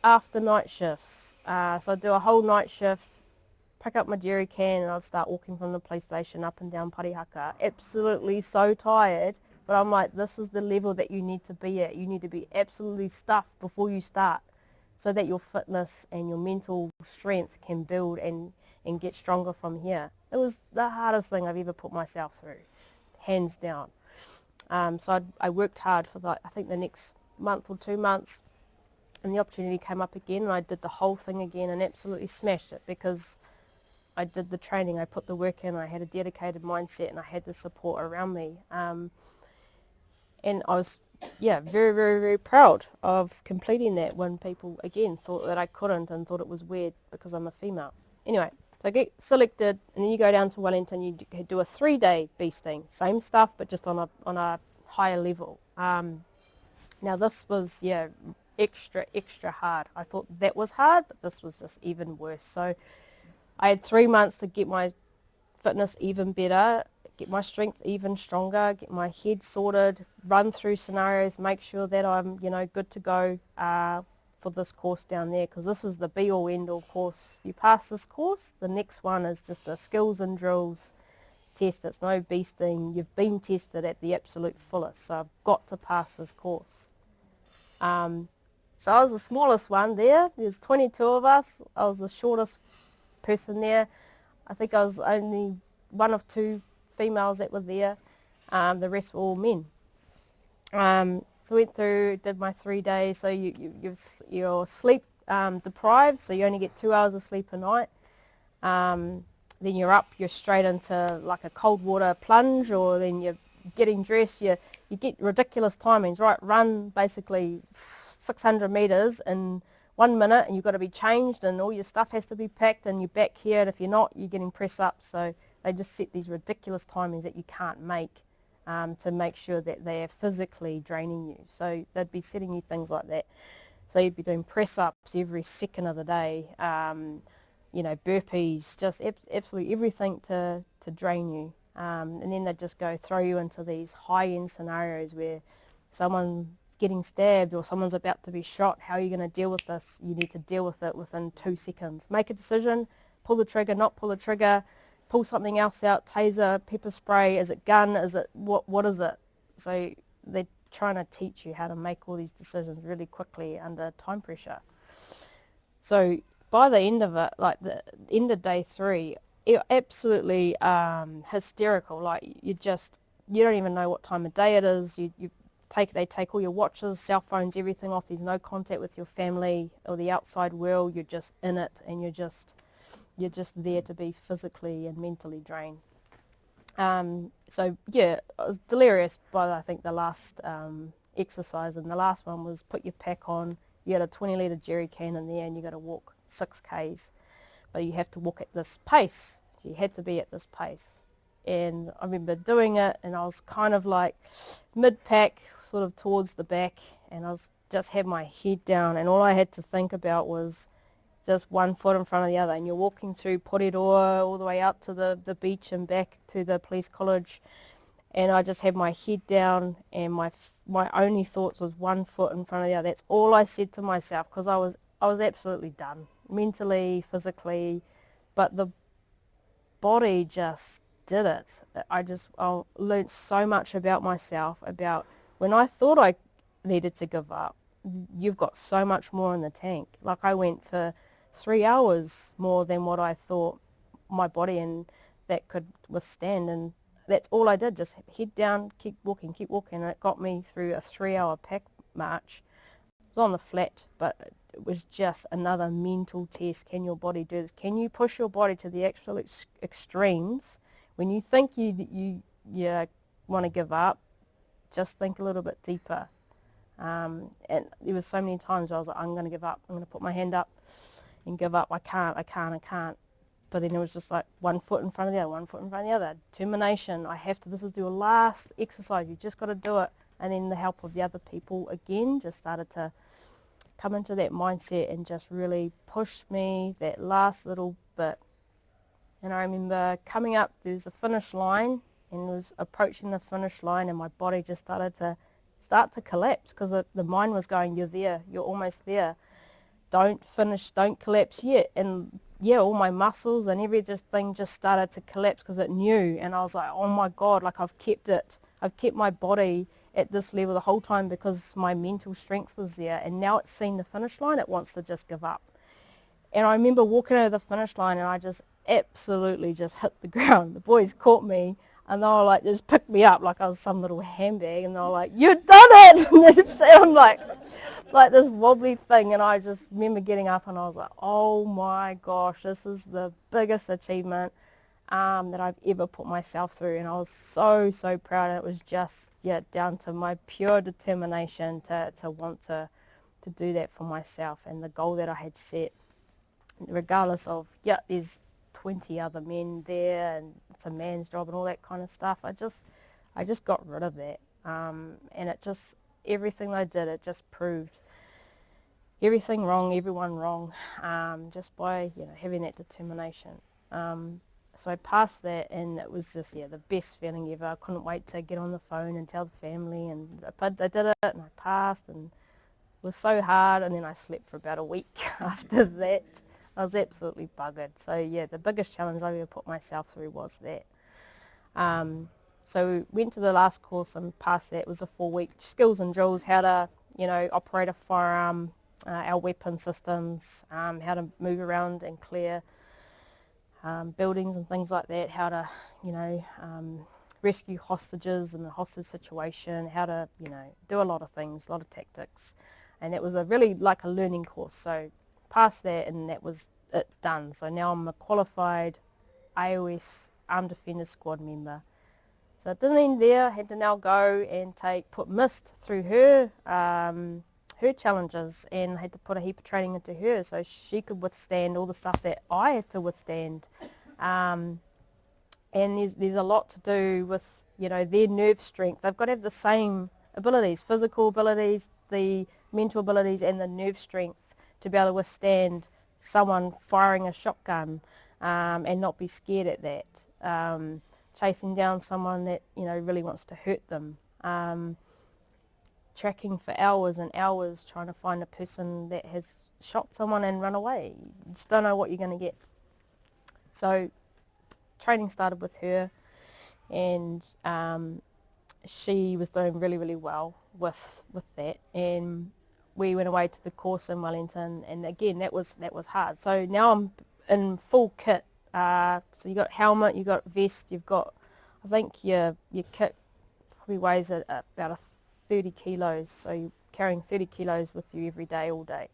after night shifts. So I'd do a whole night shift, pick up my jerry can, and I'd start walking from the police station up and down Parihaka. Absolutely so tired, but I'm like, this is the level that you need to be at. You need to be absolutely stuffed before you start, so that your fitness and your mental strength can build and get stronger from here. It was the hardest thing I've ever put myself through, hands down. So I worked hard for I think the next month or 2 months, and the opportunity came up again, and I did the whole thing again and absolutely smashed it, because I did the training, I put the work in, I had a dedicated mindset, and I had the support around me. And I was, very, very, very proud of completing that, when people, again, thought that I couldn't and thought it was weird because I'm a female. Anyway, so I get selected, and then you go down to Wellington, you do a 3-day beasting. Same stuff, but just on a higher level. Now this was, extra hard. I thought that was hard, but this was just even worse. So I had 3 months to get my fitness even better, get my strength even stronger, get my head sorted, run through scenarios, make sure that I'm, good to go for this course down there, because this is the be-all, end-all course. You pass this course, the next one is just a skills and drills test. It's no beasting. You've been tested at the absolute fullest, so I've got to pass this course. So I was the smallest one there. There's 22 of us. I was the shortest person there. I think I was only one of 2 females that were there. The rest were all men. So went through, did my 3 days. So you're sleep deprived, so you only get 2 hours of sleep a night. Then you're up, you're straight into like a cold water plunge, or then you're getting dressed. You get ridiculous timings, right? Run basically 600 metres in 1 minute, and you've got to be changed, and all your stuff has to be packed, and you're back here, and if you're not, you're getting press up. So they just set these ridiculous timings that you can't make to make sure that they are physically draining you. So they'd be setting you things like that. So you'd be doing press ups every second of the day, burpees, just absolutely everything to drain you. And then they'd just throw you into these high-end scenarios where someone's getting stabbed or someone's about to be shot. How are you going to deal with this? You need to deal with it within 2 seconds. Make a decision, pull the trigger, not pull the trigger, pull something else out, taser, pepper spray, is it gun, is it, what is it? So they're trying to teach you how to make all these decisions really quickly under time pressure. So by the end of it, like the end of day 3, it absolutely hysterical. Like you don't even know what time of day it is. They take all your watches, cell phones, everything off. There's no contact with your family or the outside world. You're just in it, and you're just there to be physically and mentally drained. So yeah, I was delirious by I think the last exercise, and the last one was put your pack on. You had a 20-litre jerry can in there, and you got to walk 6 Ks, but you have to walk at this pace. You had to be at this pace. And I remember doing it, and I was kind of like mid-pack, sort of towards the back, and I was just had my head down, and all I had to think about was just one foot in front of the other. And you're walking through Poreroa all the way out to the beach and back to the police college, and I just had my head down, and my only thoughts was one foot in front of the other. That's all I said to myself, because I was absolutely done, mentally, physically, but the body just did it. I learned so much about myself, about when I thought I needed to give up, you've got so much more in the tank. Like I went for 3 hours more than what I thought my body and that could withstand, and that's all I did, just head down, keep walking, and it got me through a 3-hour pack march. It was on the flat, but it was just another mental test. Can your body do this? Can you push your body to the actual extremes? When you think you want to give up, just think a little bit deeper. And there was so many times I was like, I'm going to give up. I'm going to put my hand up and give up. I can't. But then it was just like one foot in front of the other, one foot in front of the other. Determination. This is your last exercise. You just got to do it. And then the help of the other people again just started to come into that mindset and just really push me that last little bit. And I remember coming up, there's a finish line, and was approaching the finish line, and my body just started to start to collapse because the mind was going, you're there, you're almost there. Don't finish, don't collapse yet. And yeah, all my muscles and everything just started to collapse because it knew. And I was like, oh my God, like I've kept my body at this level the whole time because my mental strength was there. And now it's seen the finish line, it wants to just give up. And I remember walking over the finish line and I just absolutely just hit the ground. The boys caught me and they were like, just picked me up like I was some little handbag, and they were like, you done it! And they just sound like this wobbly thing, and I just remember getting up and I was like, oh my gosh, this is the biggest achievement that I've ever put myself through. And I was so, so proud, and it was just, down to my pure determination to want to do that for myself and the goal that I had set, regardless of, there's 20 other men there and it's a man's job and all that kind of stuff. I just got rid of that, and it just, everything I did, it just proved everything wrong, everyone wrong, just by having that determination. So I passed that, and it was just the best feeling ever. I couldn't wait to get on the phone and tell the family, and I did it, and I passed, and it was so hard. And then I slept for about a week after that. I was absolutely buggered. So the biggest challenge I ever put myself through was that. So went to the last course and passed that. It was a 4-week skills and drills, how to operate a firearm, our weapon systems, how to move around and clear buildings and things like that, how to rescue hostages in the hostage situation, how to do a lot of things, a lot of tactics. And it was really like a learning course. So passed that, and that was it, done. So now I'm a qualified AOS Armed Defenders Squad member. So it didn't end there. I had to now go and put Mist through her challenges, and I had to put a heap of training into her so she could withstand all the stuff that I had to withstand. And there's a lot to do with their nerve strength. They've got to have the same abilities, physical abilities, the mental abilities, and the nerve strength to be able to withstand someone firing a shotgun and not be scared at that. Chasing down someone that really wants to hurt them. Tracking for hours and hours, trying to find a person that has shot someone and run away. You just don't know what you're going to get. So training started with her, and she was doing really, really well with that. And we went away to the course in Wellington, and again that was hard. So now I'm in full kit. So you got helmet, you got vest, you've got, I think your kit probably weighs about 30 kilos. So you're carrying 30 kilos with you every day, all day.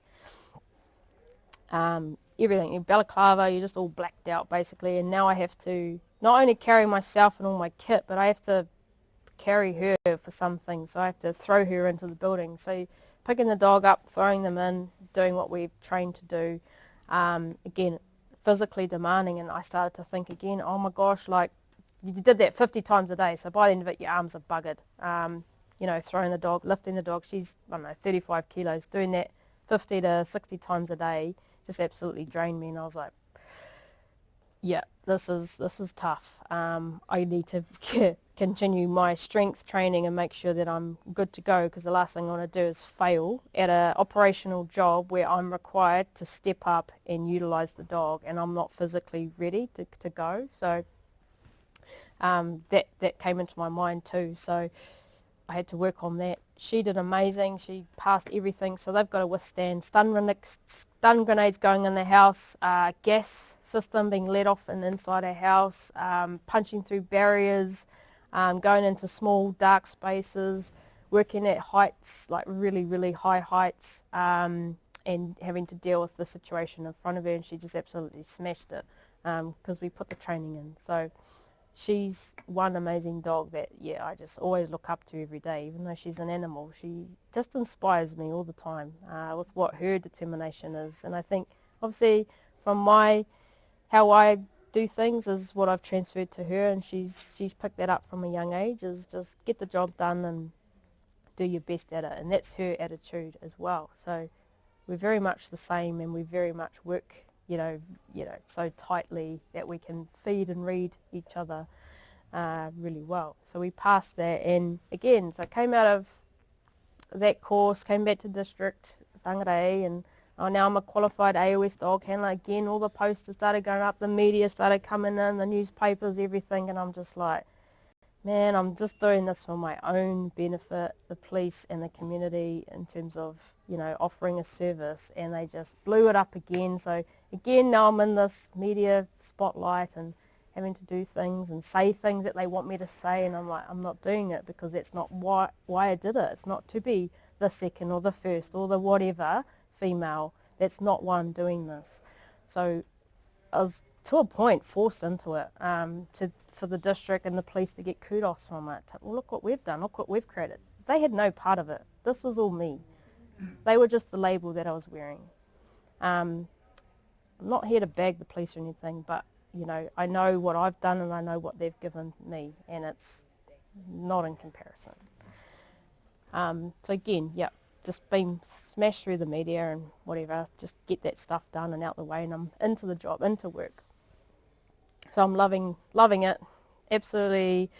Everything, your balaclava, you're just all blacked out basically. And now I have to not only carry myself and all my kit, but I have to carry her for some things. So I have to throw her into the building. So picking the dog up, throwing them in, doing what we've trained to do. Again, physically demanding, and I started to think again, oh my gosh, like you did that 50 times a day, so by the end of it your arms are buggered. Throwing the dog, lifting the dog, she's 35 kilos, doing that 50 to 60 times a day just absolutely drained me. And I was like, this is tough. I need to continue my strength training and make sure that I'm good to go, because the last thing I want to do is fail at an operational job where I'm required to step up and utilize the dog and I'm not physically ready to go. So that came into my mind too. So I had to work on that. She did amazing. She passed everything. So they've got to withstand stun grenades going in the house, gas system being let off inside a house, punching through barriers, going into small dark spaces, working at heights, like really, really high heights, and having to deal with the situation in front of her. And she just absolutely smashed it because we put the training in. So she's one amazing dog that, I just always look up to every day. Even though she's an animal, she just inspires me all the time with what her determination is. And I think, obviously, from how I do things is what I've transferred to her, and she's picked that up from a young age, is just get the job done and do your best at it. And that's her attitude as well. So we're very much the same, and we very much work so tightly that we can feed and read each other really well. So we passed that, and again, so I came out of that course, came back to district, Whangārei, and now I'm a qualified AOS dog handler. Again, all the posters started going up, the media started coming in, the newspapers, everything, and I'm just like, man, I'm just doing this for my own benefit, the police and the community, in terms of, you know, offering a service, and they just blew it up again. So again, now I'm in this media spotlight and having to do things and say things that they want me to say, and I'm like, I'm not doing it because that's not why I did it. It's not to be the second or the first or the whatever female. That's not why I'm doing this. So I was, to a point, forced into it, for the district and the police to get kudos from it. Well, look what we've done, look what we've created. They had no part of it. This was all me. They were just the label that I was wearing. I'm not here to bag the police or anything, but, you know, I know what I've done and I know what they've given me, and it's not in comparison. So again, yeah, just been smashed through the media and whatever, just get that stuff done and out the way, and I'm into the job, into work. So I'm loving it, absolutely.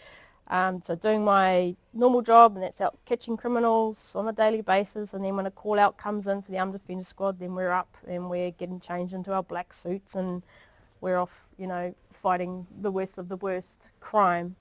So doing my normal job, and that's out catching criminals on a daily basis, and then when a call out comes in for the armed defence squad, then we're up and we're getting changed into our black suits and we're off, you know, fighting the worst of the worst crime.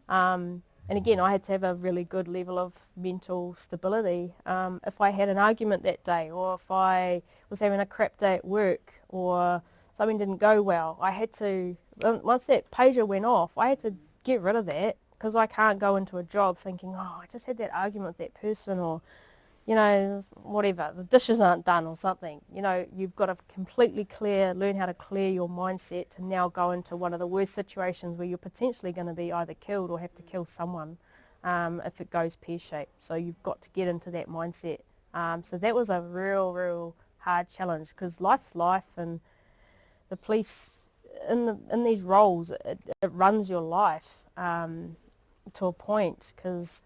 And again, I had to have a really good level of mental stability. If I had an argument that day, or if I was having a crap day at work, or something didn't go well, I had to, once that pager went off, I had to get rid of that, because I can't go into a job thinking, oh, I just had that argument with that person, or, you know, whatever, the dishes aren't done or something. You know, you've got to completely learn how to clear your mindset to now go into one of the worst situations where you're potentially going to be either killed or have to kill someone if it goes pear-shaped. So you've got to get into that mindset. So that was a real hard challenge, because life's life, and the police in these roles, it runs your life to a point, because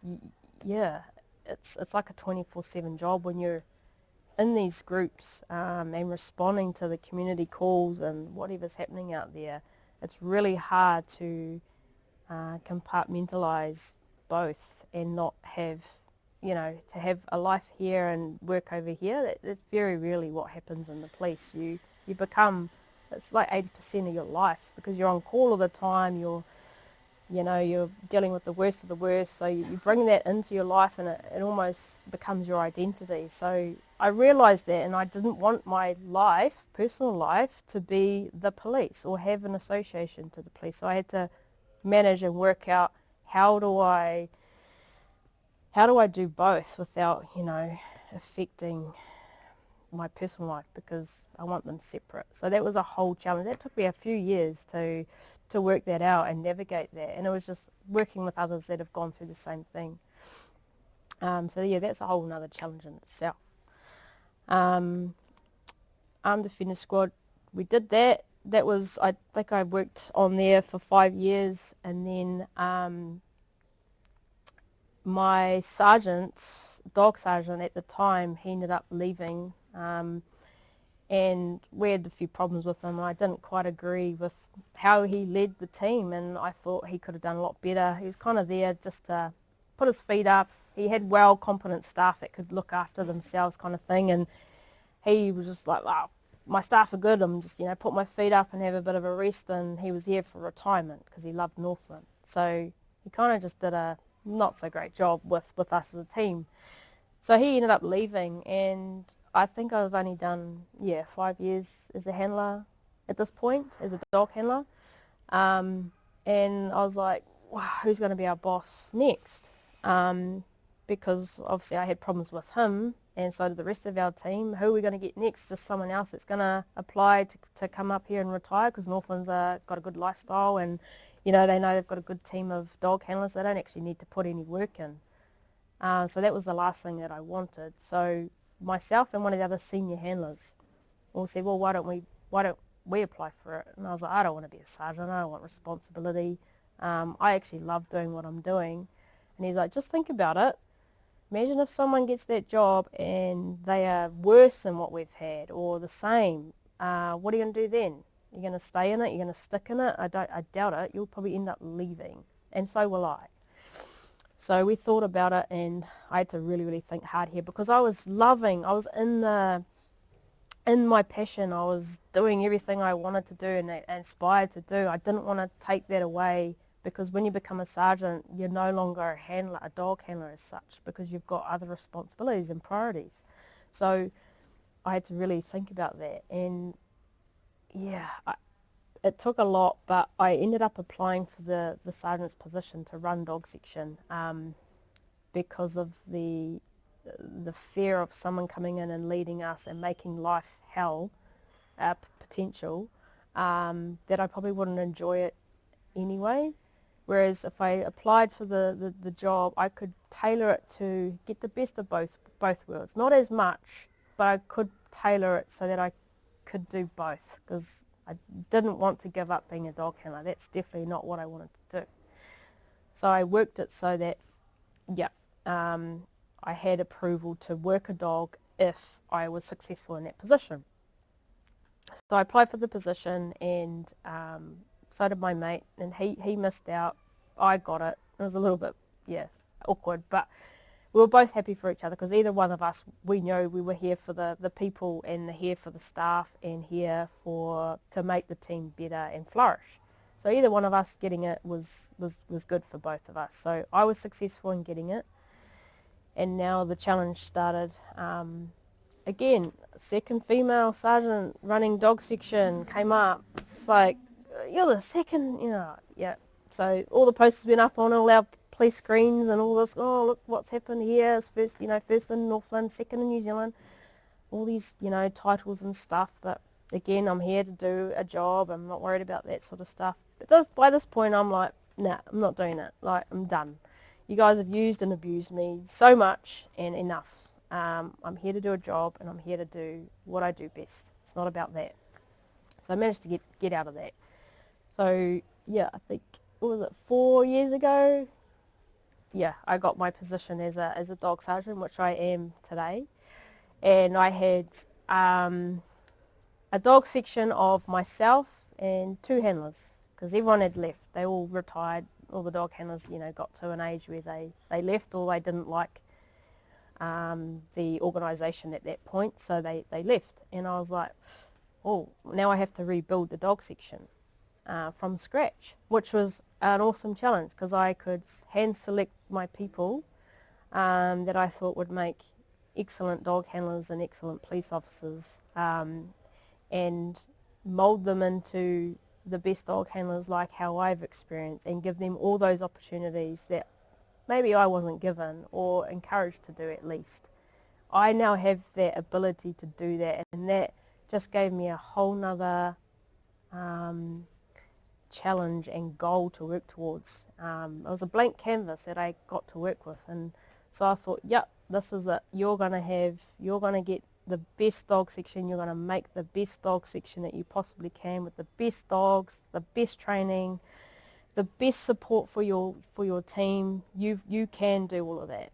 yeah, it's like a 24/7 job when you're in these groups and responding to the community calls and whatever's happening out there. It's really hard to compartmentalize both and not have, you know, to have a life here and work over here. That's very rarely what happens in the police. You become, it's like 80% of your life, because you're on call all the time, you're dealing with the worst of the worst, so you bring that into your life, and it almost becomes your identity. So I realised that, and I didn't want my life, personal life, to be the police or have an association to the police. So I had to manage and work out, how do I do both without, you know, affecting my personal life, because I want them separate. So that was a whole challenge. That took me a few years to work that out and navigate that, and it was just working with others that have gone through the same thing. So yeah, that's a whole another challenge in itself. Armed Defender Squad, we did that. That was, I think I worked on there for 5 years, and then my sergeant, dog sergeant at the time, he ended up leaving, and we had a few problems with him. I didn't quite agree with how he led the team, and I thought he could have done a lot better. He was kind of there just to put his feet up. He had competent staff that could look after themselves, kind of thing, and he was just like, wow, my staff are good, I'm just, you know, put my feet up and have a bit of a rest. And he was here for retirement because he loved Northland. So he kind of just did a not so great job with us as a team. So he ended up leaving, and I think I've only done, 5 years as a handler at this point, as a dog handler. And I was like, wow, who's going to be our boss next? Because obviously I had problems with him, and so did the rest of our team. Who are we going to get next? Just someone else that's going to apply to come up here and retire, because Northland's got a good lifestyle, and you know, they know they've got a good team of dog handlers. They don't actually need to put any work in. So that was the last thing that I wanted. So myself and one of the other senior handlers all said, well, why don't we apply for it? And I was like, I don't want to be a sergeant. I don't want responsibility. I actually love doing what I'm doing. And he's like, just think about it. Imagine if someone gets that job and they are worse than what we've had, or the same. What are you going to do then? You're going to stay in it? You're going to stick in it? I doubt it. You'll probably end up leaving. And so will I. So we thought about it, and I had to really, really think hard here, because I was in my passion. I was doing everything I wanted to do and inspired to do. I didn't want to take that away, because when you become a sergeant, you're no longer a handler, a dog handler as such, because you've got other responsibilities and priorities. So I had to really think about that, and yeah, it took a lot, but I ended up applying for the sergeant's position to run dog section, because of the fear of someone coming in and leading us and making life hell, potential, that I probably wouldn't enjoy it anyway. Whereas if I applied for the job, I could tailor it to get the best of both worlds. Not as much, but I could tailor it so that I could do both, because I didn't want to give up being a dog handler. That's definitely not what I wanted to do. So I worked it so that, I had approval to work a dog if I was successful in that position. So I applied for the position, and so did my mate, and he missed out. I got it. It was a little bit, awkward, but we were both happy for each other, because either one of us, we knew we were here for the people, and here for the staff, and here to make the team better and flourish. So either one of us getting it was good for both of us. So I was successful in getting it, and now the challenge started. Again, second female sergeant running dog section came up. It's like, you're the second, So all the posters went up on all our police screens and all this. Oh, look what's happened here. It's first in Northland, second in New Zealand. All these, titles and stuff. But again, I'm here to do a job. I'm not worried about that sort of stuff. But by this point, I'm like, nah, I'm not doing it. Like, I'm done. You guys have used and abused me so much, and enough. I'm here to do a job, and I'm here to do what I do best. It's not about that. So I managed to get out of that. So I think, what was it, 4 years ago? Yeah, I got my position as a dog sergeant, which I am today. And I had a dog section of myself and 2 handlers, because everyone had left. They all retired. All the dog handlers, got to an age where they left, or they didn't like the organisation at that point, so they left. And I was like, oh, now I have to rebuild the dog section from scratch, which was an awesome challenge, because I could hand select my people that I thought would make excellent dog handlers and excellent police officers, and mould them into the best dog handlers like how I've experienced, and give them all those opportunities that maybe I wasn't given or encouraged to do at least. I now have that ability to do that, and that just gave me a whole nother challenge and goal to work towards. It was a blank canvas that I got to work with, and so I thought, yep, this is it. You're going to get the best dog section. You're going to make the best dog section that you possibly can, with the best dogs, the best training, the best support for your team. You can do all of that,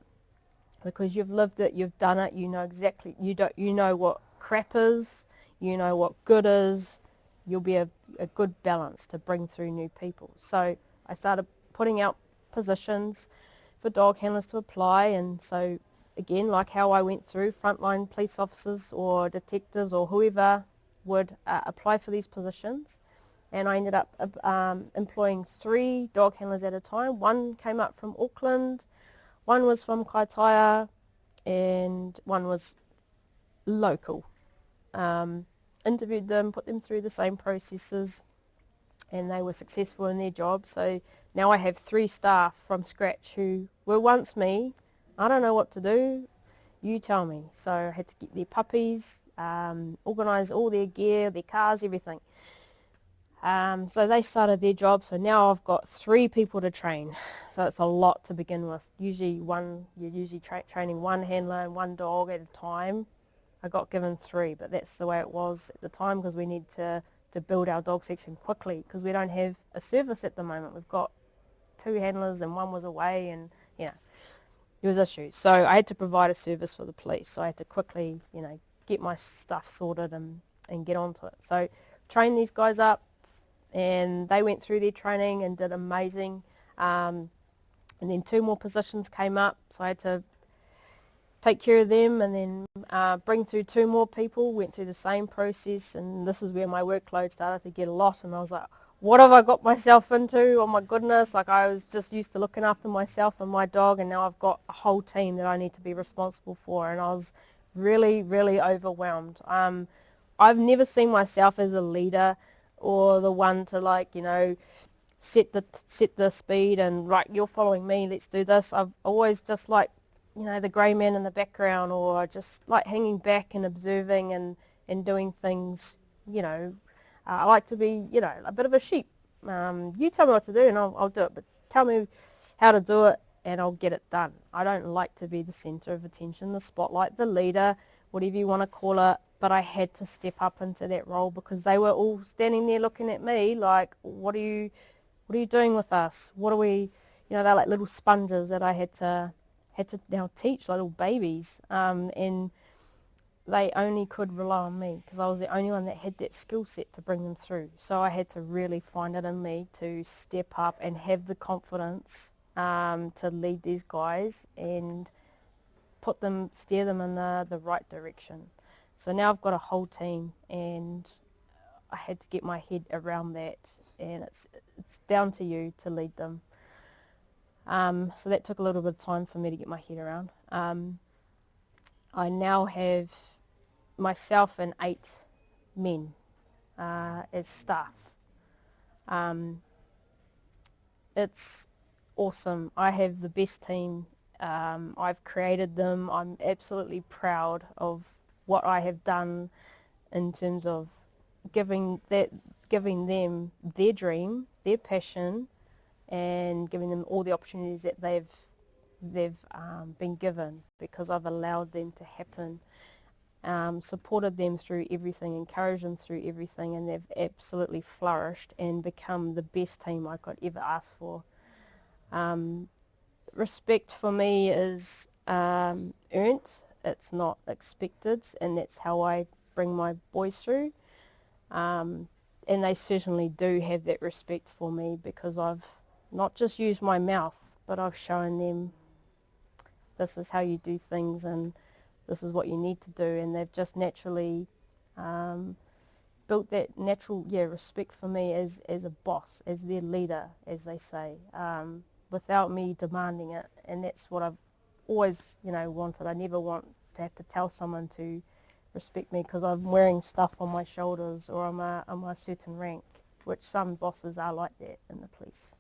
because you've lived it, you've done it. You know exactly. You know what crap is. You know what good is. You'll be a good balance to bring through new people. So I started putting out positions for dog handlers to apply, and so again, like how I went through, frontline police officers or detectives or whoever would apply for these positions. And I ended up employing 3 dog handlers at a time. One came up from Auckland, one was from Kaitaia, and one was local. Interviewed them, put them through the same processes, and they were successful in their job. So now I have 3 staff from scratch who were once me. I don't know what to do, you tell me. So I had to get their puppies, organise all their gear, their cars, everything. So they started their job, so now I've got 3 people to train. So it's a lot to begin with. You're usually training 1 handler and 1 dog at a time. I got given 3, but that's the way it was at the time, because we need to build our dog section quickly, because we don't have a service at the moment. We've got 2 handlers and 1 was away, and there was issues. So I had to provide a service for the police. So I had to quickly, get my stuff sorted and get onto it. So train these guys up, and they went through their training and did amazing. And then 2 more positions came up, so I had to take care of them and then bring through 2 more people, went through the same process, and this is where my workload started to get a lot, and I was like, what have I got myself into? Oh my goodness, like I was just used to looking after myself and my dog, and now I've got a whole team that I need to be responsible for, and I was really, really overwhelmed. I've never seen myself as a leader or the one to, like, you know, set the speed and, right, you're following me, let's do this. I've always just, like, you know, the grey man in the background, or just like hanging back and observing and doing things, you know. I like to be, you know, a bit of a sheep. You tell me what to do and I'll do it, but tell me how to do it and I'll get it done. I don't like to be the centre of attention, the spotlight, the leader, whatever you want to call it, but I had to step up into that role because they were all standing there looking at me like, what are you doing with us? What are we, you know, they're like little sponges that I had to now teach, little babies, and they only could rely on me because I was the only one that had that skill set to bring them through. So I had to really find it in me to step up and have the confidence to lead these guys and steer them in the right direction. So now I've got a whole team, and I had to get my head around that, and it's down to you to lead them. So that took a little bit of time for me to get my head around. I now have myself and 8 men as staff. It's awesome. I have the best team. I've created them. I'm absolutely proud of what I have done in terms of giving them their dream, their passion, and giving them all the opportunities that they've been given, because I've allowed them to happen, supported them through everything, encouraged them through everything, and they've absolutely flourished and become the best team I could ever ask for. Respect for me is earned, it's not expected, and that's how I bring my boys through. And they certainly do have that respect for me because I've not just used my mouth, but I've shown them this is how you do things and this is what you need to do, and they've just naturally built that natural respect for me as a boss, as their leader, as they say, without me demanding it. And that's what I've always, you know, wanted. I never want to have to tell someone to respect me because I'm wearing stuff on my shoulders or I'm a certain rank, which some bosses are like that in the police.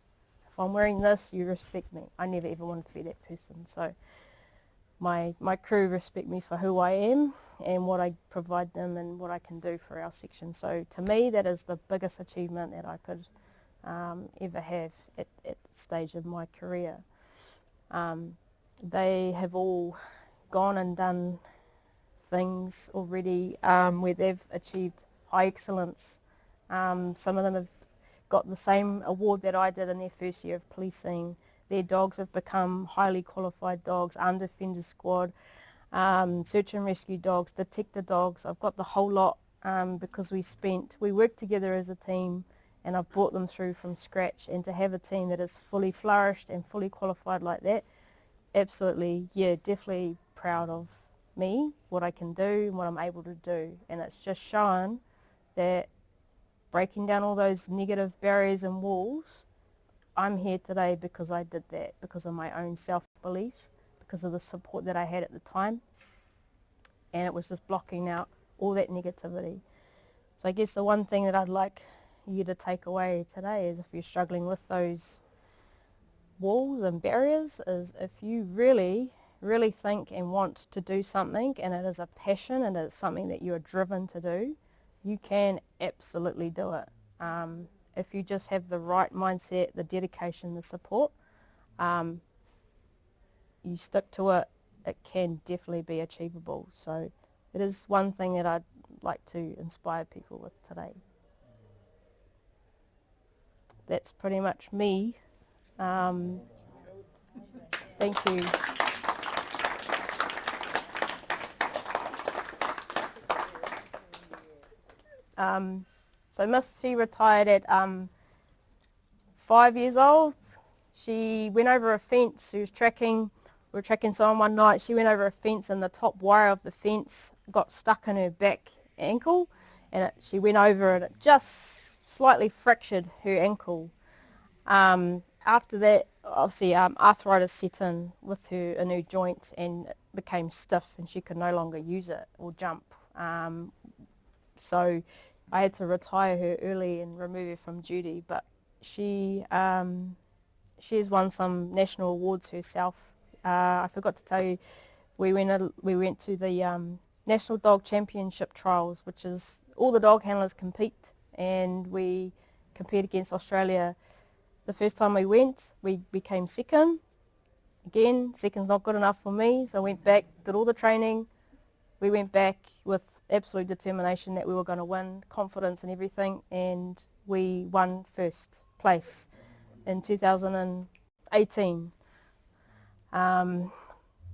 If I'm wearing this, you respect me. I never ever wanted to be that person. So my crew respect me for who I am and what I provide them and what I can do for our section. So to me, that is the biggest achievement that I could ever have at this stage of my career. They have all gone and done things already where they've achieved high excellence. Some of them have got the same award that I did in their first year of policing. Their dogs have become highly qualified dogs, armed defender squad, search and rescue dogs, detector dogs. I've got the whole lot because we worked together as a team, and I've brought them through from scratch. And to have a team that is fully flourished and fully qualified like that, absolutely, definitely proud of me, what I can do and what I'm able to do. And it's just shown that breaking down all those negative barriers and walls, I'm here today because I did that, because of my own self-belief, because of the support that I had at the time, and it was just blocking out all that negativity. So I guess the one thing that I'd like you to take away today is, if you're struggling with those walls and barriers, is if you really think and want to do something, and it is a passion and it's something that you are driven to do, you can absolutely do it. If you just have the right mindset, the dedication, the support, you stick to it, it can definitely be achievable. So it is one thing that I'd like to inspire people with today. That's pretty much me. Thank you. So Miss, she retired at 5 years old. She went over a fence. We were tracking someone one night. She went over a fence and the top wire of the fence got stuck in her back ankle, and she went over and it just slightly fractured her ankle. After that, obviously arthritis set in with her in her joint and it became stiff and she could no longer use it or jump. So I had to retire her early and remove her from duty, but she has won some national awards herself. I forgot to tell you, we went to the National Dog Championship trials, which is all the dog handlers compete, and we compete against Australia. The first time we went, we became second. Again, second's not good enough for me, so I went back, did all the training. We went back with absolute determination that we were going to win, confidence and everything, and we won first place in 2018.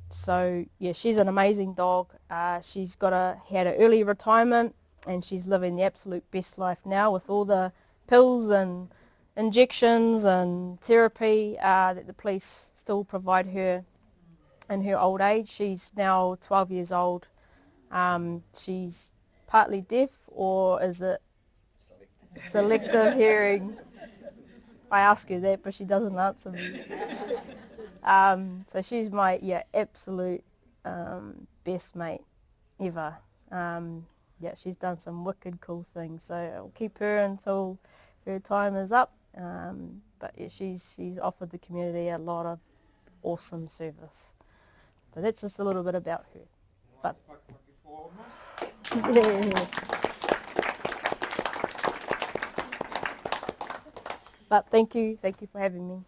So yeah, she's an amazing dog. She's had an early retirement, and she's living the absolute best life now with all the pills and injections and therapy that the police still provide her in her old age. She's now 12 years old. She's partly deaf, or is it selective hearing? I ask her that, but she doesn't answer me. So she's my absolute best mate ever. She's done some wicked cool things, so I'll keep her until her time is up. But yeah, she's offered the community a lot of awesome service. So that's just a little bit about her. But yeah. But thank you for having me.